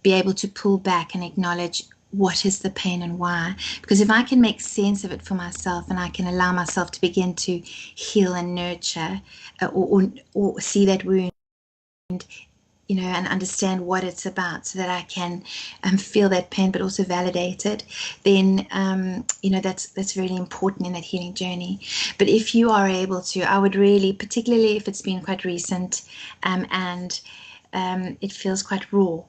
be able to pull back and acknowledge what is the pain and why. Because if I can make sense of it for myself, and I can allow myself to begin to heal and nurture, or see that wound, and understand what it's about, so that I can feel that pain but also validate it, then that's really important in that healing journey. But if you are able to, I would really, particularly if it's been quite recent, and it feels quite raw,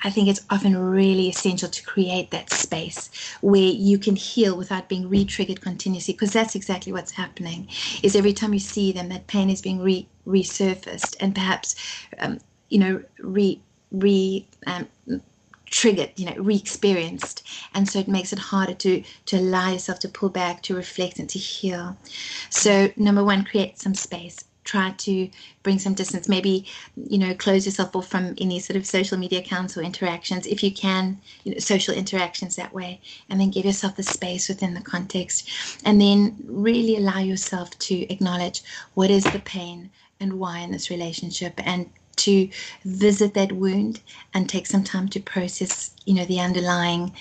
I think it's often really essential to create that space where you can heal without being re-triggered continuously, because that's exactly what's happening. Is every time you see them, that pain is being resurfaced, and perhaps triggered, re-experienced, and so it makes it harder to allow yourself to pull back, to reflect, and to heal. So number one, create some space. Try to bring some distance. Maybe close yourself off from any sort of social media accounts or interactions, if you can, social interactions that way, and then give yourself the space within the context, and then really allow yourself to acknowledge what is the pain and why in this relationship, and to visit that wound and take some time to process, the underlying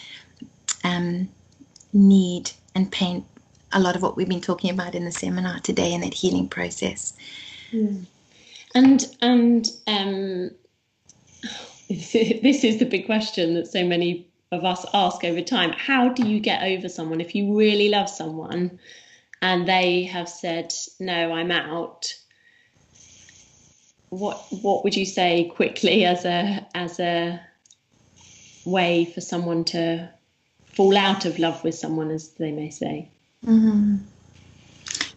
need and pain. A lot of what we've been talking about in the seminar today, in that healing process. Mm. And this is the big question that so many of us ask over time. How do you get over someone if you really love someone and they have said, no, I'm out? What would you say quickly as a way for someone to fall out of love with someone, as they may say? Mm-hmm.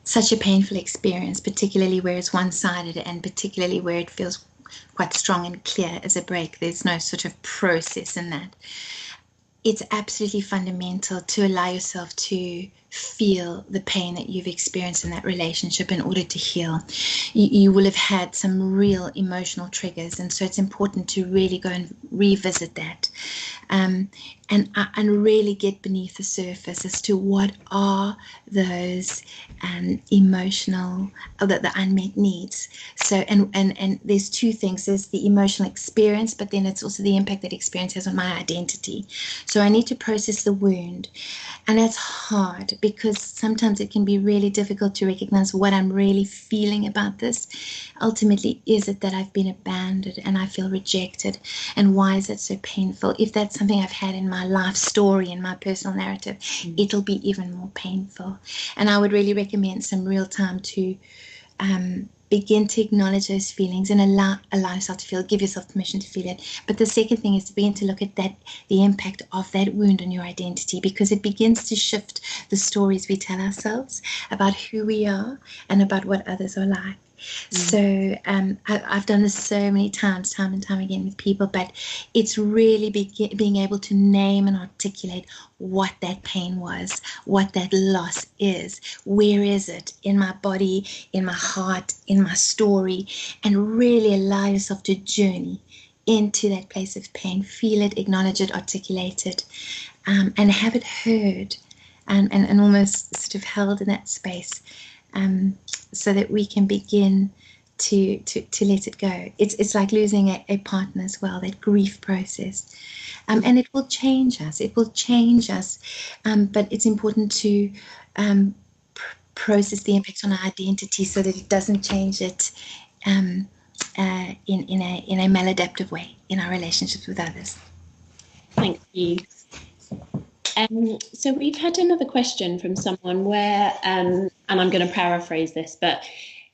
Such a painful experience, particularly where it's one-sided, and particularly where it feels quite strong and clear as a break. There's no sort of process in that. It's absolutely fundamental to allow yourself to feel the pain that you've experienced in that relationship in order to heal. You will have had some real emotional triggers, and so it's important to really go and revisit that, and really get beneath the surface as to what are those emotional, the unmet needs. So and there's two things. There's the emotional experience, but then it's also the impact that experience has on my identity. So I need to process the wound, and that's hard because sometimes it can be really difficult to recognize what I'm really feeling about this. Ultimately, is it that I've been abandoned and I feel rejected? And why is it so painful? If that's something I've had in my life story, in my personal narrative, it'll be even more painful. And I would really recommend some real time to begin to acknowledge those feelings and allow yourself to feel, give yourself permission to feel it. But the second thing is to begin to look at the impact of that wound on your identity, because it begins to shift the stories we tell ourselves about who we are and about what others are like. So I've done this so many times, time and time again with people, but it's really being able to name and articulate what that pain was, what that loss is, where is it in my body, in my heart, in my story, and really allow yourself to journey into that place of pain, feel it, acknowledge it, articulate it, and have it heard and almost sort of held in that space. So that we can begin to let it go. It's like losing a partner as well, that grief process. And it will change us. It will change us. But it's important to process the impact on our identity so that it doesn't change it in a maladaptive way in our relationships with others. Thank you. So we've had another question from someone where, and I'm going to paraphrase this, but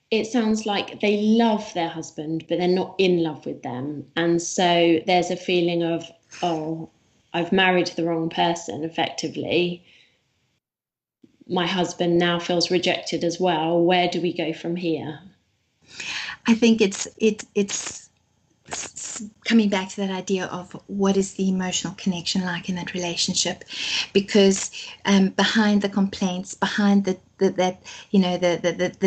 it sounds like they love their husband, but they're not in love with them. And so there's a feeling of, oh, I've married the wrong person, effectively. My husband now feels rejected as well. Where do we go from here? I think it's coming back to that idea of what is the emotional connection like in that relationship, because behind the complaints, behind the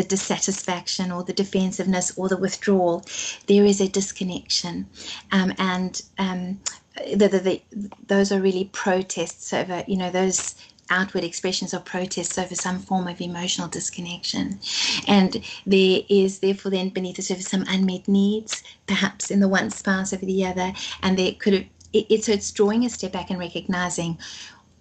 dissatisfaction or the defensiveness or the withdrawal, there is a disconnection, and those are really protests over, those outward expressions of protests over some form of emotional disconnection. And there is therefore then beneath the surface some unmet needs, perhaps in the one spouse over the other, and there could have so it's drawing a step back and recognizing,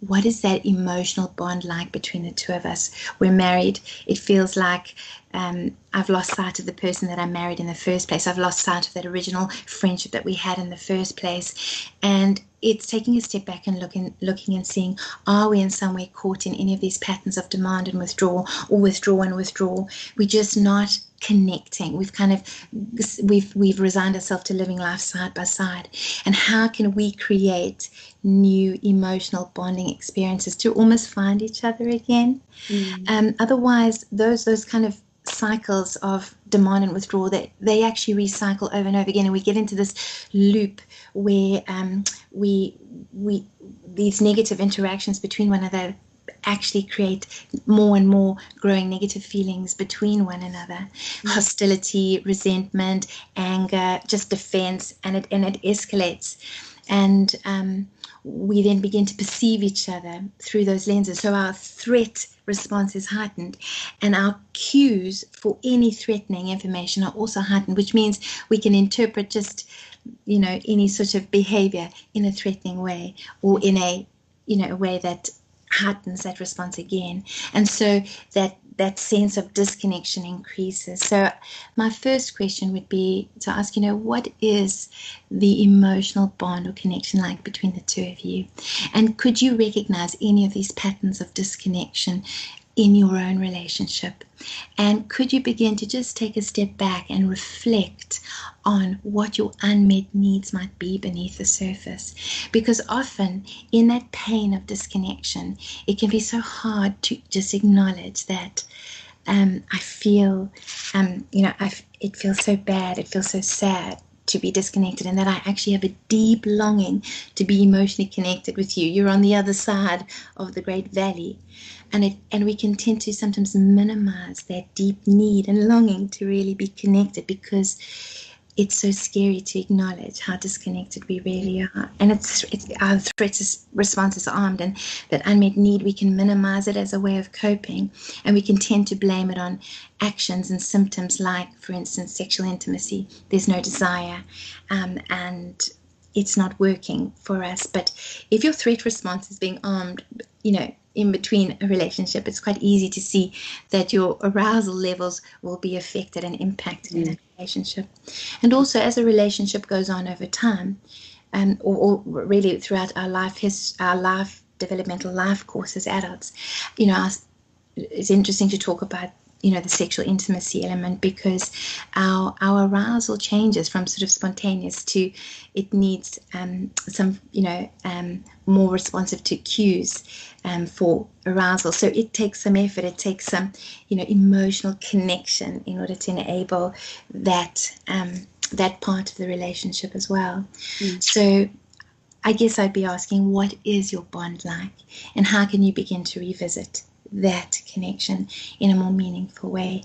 what is that emotional bond like between the two of us? We're married. It feels like I've lost sight of the person that I married in the first place. I've lost sight of that original friendship that we had in the first place. And it's taking a step back and looking and seeing, are we in some way caught in any of these patterns of demand and withdraw, or withdraw and withdraw? We're just not connecting. We've resigned ourselves to living life side by side. And how can we create new emotional bonding experiences to almost find each other again? Otherwise, those kind of cycles of demand and withdrawal, that they actually recycle over and over again, and we get into this loop where these negative interactions between one another actually create more and more growing negative feelings between one another. Hostility, resentment, anger, just defense, and it escalates. And we then begin to perceive each other through those lenses. So our threat response is heightened, and our cues for any threatening information are also heightened, which means we can interpret just, any sort of behavior in a threatening way, or in a way that heightens that response again. And so that sense of disconnection increases. So my first question would be to ask, what is the emotional bond or connection like between the two of you? And could you recognize any of these patterns of disconnection in your own relationship? And could you begin to just take a step back and reflect on what your unmet needs might be beneath the surface? Because often in that pain of disconnection, it can be so hard to just acknowledge that I feel, it feels so bad, it feels so sad, to be disconnected, and that I actually have a deep longing to be emotionally connected with you. You're on the other side of the Great Valley. And we can tend to sometimes minimize that deep need and longing to really be connected, because it's so scary to acknowledge how disconnected we really are. And it's our threat response is armed, and that unmet need, we can minimize it as a way of coping, and we can tend to blame it on actions and symptoms like, for instance, sexual intimacy. There's no desire, and it's not working for us. But if your threat response is being armed, in between a relationship, it's quite easy to see that your arousal levels will be affected and impacted in that relationship. And also, as a relationship goes on over time, or really throughout our developmental life course as adults, it's interesting to talk about the sexual intimacy element, because our arousal changes from sort of spontaneous to it needs some more responsive to cues for arousal. So it takes some effort, it takes some emotional connection in order to enable that part of the relationship as well. So I guess I'd be asking, what is your bond like, and how can you begin to revisit that connection in a more meaningful way?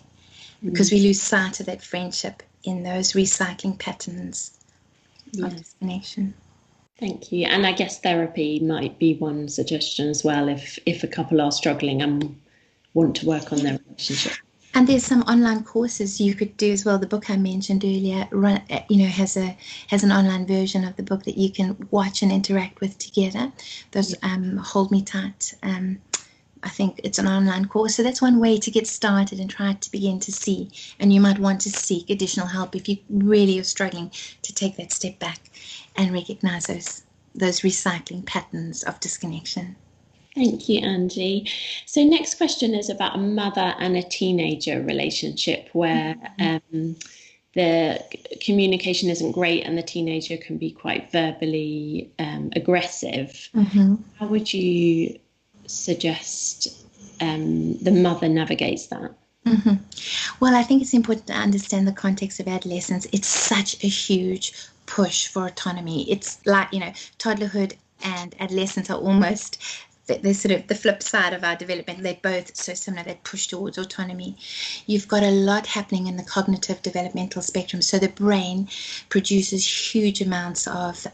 Because we lose sight of that friendship in those recycling patterns of disconnection. Thank you. And I guess therapy might be one suggestion as well, if a couple are struggling and want to work on their relationship. And there's some online courses you could do as well. The book I mentioned earlier, has an online version of the book that you can watch and interact with together. Those Hold Me Tight. I think it's an online course. So that's one way to get started and try to begin to see. And you might want to seek additional help if you really are struggling to take that step back and recognize those recycling patterns of disconnection. Thank you, Angie. So next question is about a mother and a teenager relationship where the communication isn't great and the teenager can be quite verbally aggressive. How would you suggest the mother navigates that? Well, I think it's important to understand the context of adolescence. It's such a huge push for autonomy. It's like, toddlerhood and adolescence are almost, they're sort of the flip side of our development. They're both so similar, that push towards autonomy. You've got a lot happening in the cognitive developmental spectrum. So the brain produces huge amounts of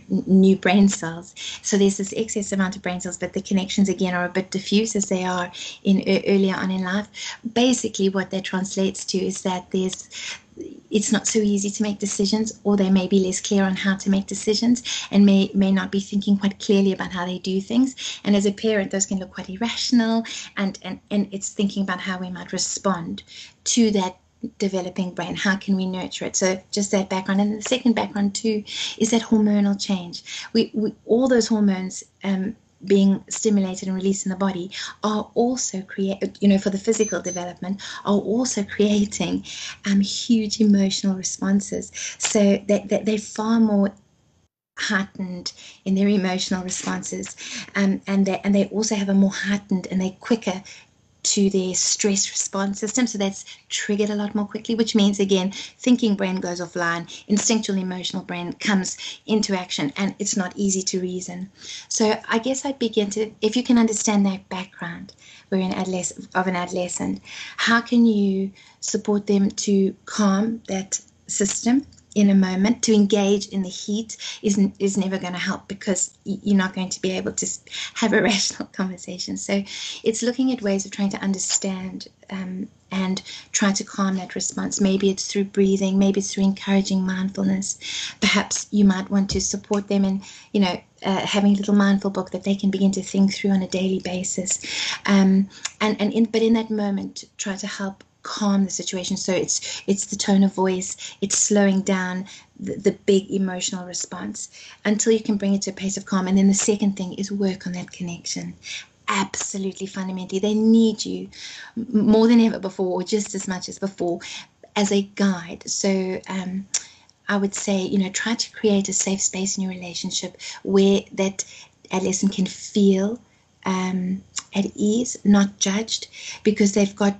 new brain cells. So there's this excess amount of brain cells, but the connections again are a bit diffuse as they are in earlier on in life. Basically what that translates to is that it's not so easy to make decisions, or they may be less clear on how to make decisions, and may not be thinking quite clearly about how they do things. And as a parent, those can look quite irrational, and it's thinking about how we might respond to that developing brain. How can we nurture it? So just that background. And the second background too is that hormonal change. We all those hormones being stimulated and released in the body are also for the physical development, are also creating huge emotional responses. So that they're far more heightened in their emotional responses, and they also have a more heightened, and they're quicker to their stress response system. So that's triggered a lot more quickly, which means, again, thinking brain goes offline, instinctual emotional brain comes into action, and it's not easy to reason. So I guess I'd begin to, if you can understand that background, we're in an adolescent, how can you support them to calm that system in a moment? To engage in the heat is never going to help, because you're not going to be able to have a rational conversation. So it's looking at ways of trying to understand and try to calm that response. Maybe it's through breathing, maybe it's through encouraging mindfulness. Perhaps you might want to support them in, having a little mindful book that they can begin to think through on a daily basis. But in that moment, try to help calm the situation. So it's the tone of voice, it's slowing down the big emotional response until you can bring it to a pace of calm. And then the second thing is work on that connection. Absolutely fundamentally, they need you more than ever before, or just as much as before, as a guide. So I would say, try to create a safe space in your relationship where that adolescent can feel at ease, not judged, because they've got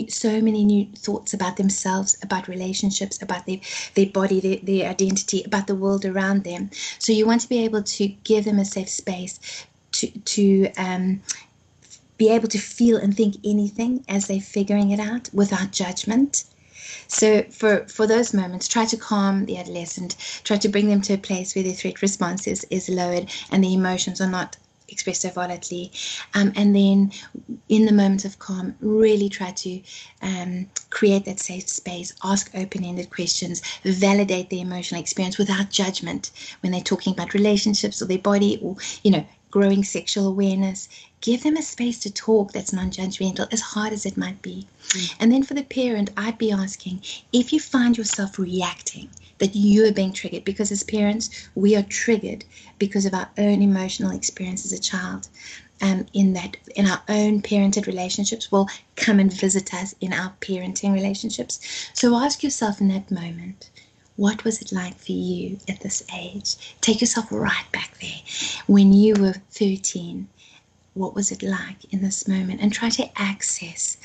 so many new thoughts about themselves, about relationships, about their body, their identity, about the world around them. So you want to be able to give them a safe space to be able to feel and think anything as they're figuring it out without judgment. So for those moments, try to calm the adolescent, try to bring them to a place where their threat response is lowered and the emotions are not expressed so violently. And then in the moments of calm, really try to create that safe space, ask open-ended questions, validate the emotional experience without judgment when they're talking about relationships or their body or, growing sexual awareness. Give them a space to talk that's non-judgmental, as hard as it might be. And then for the parent, I'd be asking, if you find yourself reacting, that you are being triggered, because as parents, we are triggered because of our own emotional experience as a child. In our own parented relationships will come and visit us in our parenting relationships. So ask yourself in that moment, what was it like for you at this age? Take yourself right back there. When you were 13, what was it like in this moment? And try to access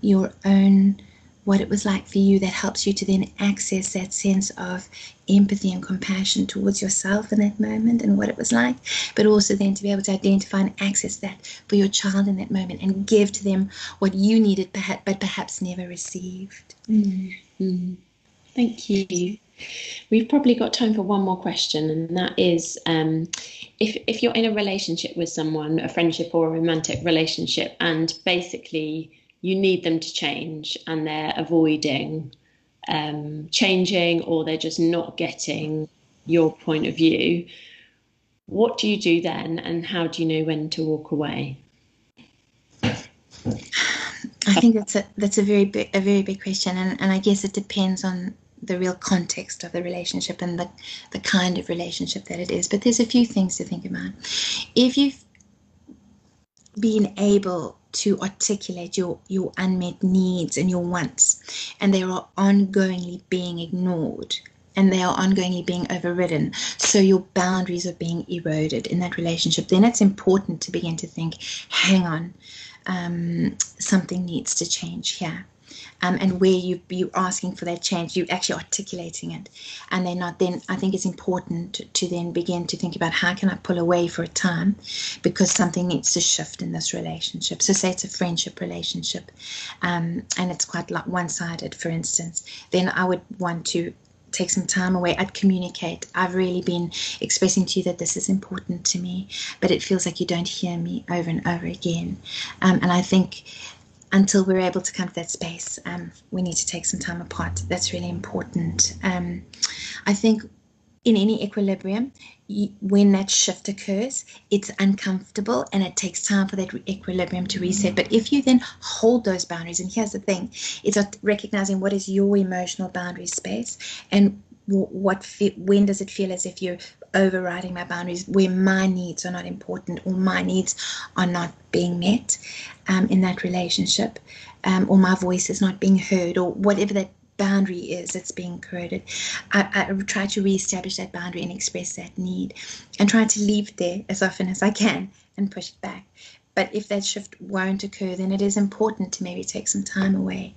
your own, what it was like for you. That helps you to then access that sense of empathy and compassion towards yourself in that moment and what it was like, but also then to be able to identify and access that for your child in that moment and give to them what you needed, but perhaps never received. Mm-hmm. Thank you. We've probably got time for one more question, and that is, if you're in a relationship with someone, a friendship or a romantic relationship, and basically you need them to change and they're avoiding changing, or they're just not getting your point of view, what do you do then, and how do you know when to walk away? I think that's a very big question, and I guess it depends on the real context of the relationship and the kind of relationship that it is. But there's a few things to think about. If you've been able to articulate your unmet needs and your wants, and they are ongoingly being ignored, and they are ongoingly being overridden, so your boundaries are being eroded in that relationship, then it's important to begin to think, hang on, something needs to change here. And where you're asking for that change, you're actually articulating it, and they're not, then I think it's important to then begin to think about, how can I pull away for a time, because something needs to shift in this relationship. So say it's a friendship relationship, and it's quite one-sided, for instance, then I would want to take some time away. I'd communicate. I've really been expressing to you that this is important to me, but it feels like you don't hear me over and over again. And I think until we're able to come to that space, we need to take some time apart. That's really important. I think in any equilibrium, when that shift occurs, it's uncomfortable and it takes time for that equilibrium to reset. But if you then hold those boundaries, and here's the thing, it's recognizing what is your emotional boundary space, and when does it feel as if you're overriding my boundaries, where my needs are not important or my needs are not being met in that relationship, or my voice is not being heard, or whatever that boundary is that's being corroded. I try to reestablish that boundary and express that need, and try to leave it there as often as I can and push it back. But if that shift won't occur, then it is important to maybe take some time away.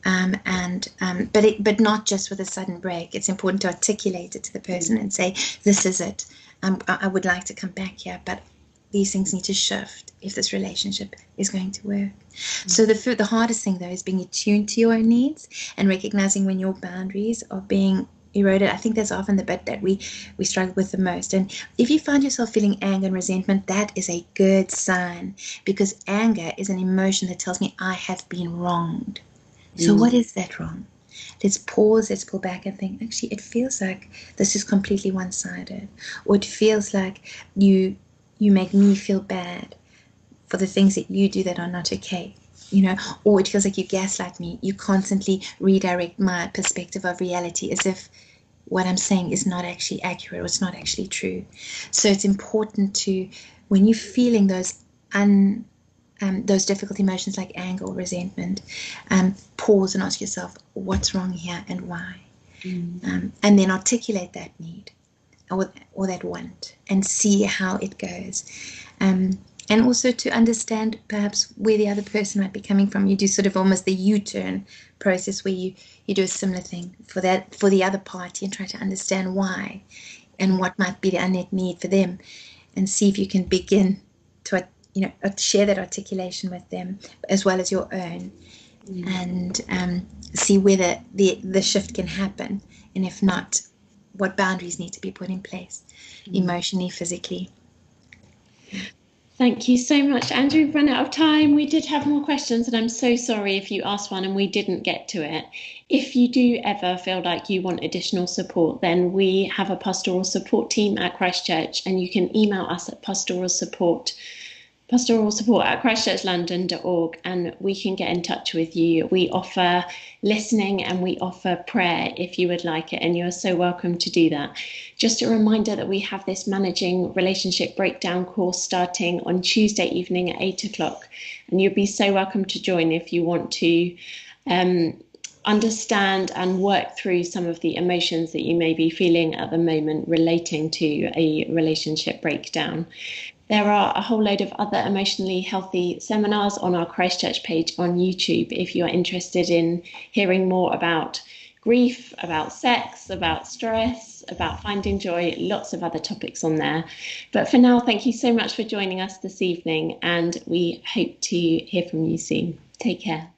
But not just with a sudden break. It's important to articulate it to the person and say, this is it. I would like to come back here, but these things need to shift if this relationship is going to work. So the hardest thing, though, is being attuned to your own needs and recognizing when your boundaries are being eroded. I think that's often the bit that we struggle with the most. And if you find yourself feeling anger and resentment, that is a good sign, because anger is an emotion that tells me I have been wronged. So what is that wrong? Let's pause, let's pull back and think, actually, it feels like this is completely one-sided. Or it feels like you make me feel bad for the things that you do that are not okay. Or it feels like you gaslight me. You constantly redirect my perspective of reality as if what I'm saying is not actually accurate or it's not actually true. So it's important to, when you're feeling those difficult emotions like anger or resentment, pause and ask yourself, what's wrong here and why? And then articulate that need or that want and see how it goes. And also to understand perhaps where the other person might be coming from. You do sort of almost the U-turn process where you do a similar thing for the other party and try to understand why and what might be the unmet need for them, and see if you can begin to share that articulation with them as well as your own, and see whether the shift can happen, and if not, what boundaries need to be put in place emotionally, physically. Thank you so much, Andrew. We've run out of time. We did have more questions, and I'm so sorry if you asked one and we didn't get to it. If you do ever feel like you want additional support, then we have a pastoral support team at Christchurch, and you can email us at pastoralsupport@christchurchlondon.org, and we can get in touch with you. We offer listening and we offer prayer if you would like it, and you're so welcome to do that. Just a reminder that we have this Managing Relationship Breakdown course starting on Tuesday evening at 8 o'clock, and you'll be so welcome to join if you want to understand and work through some of the emotions that you may be feeling at the moment relating to a relationship breakdown. There are a whole load of other emotionally healthy seminars on our Christchurch page on YouTube if you're interested in hearing more about grief, about sex, about stress, about finding joy, lots of other topics on there. But for now, thank you so much for joining us this evening, and we hope to hear from you soon. Take care.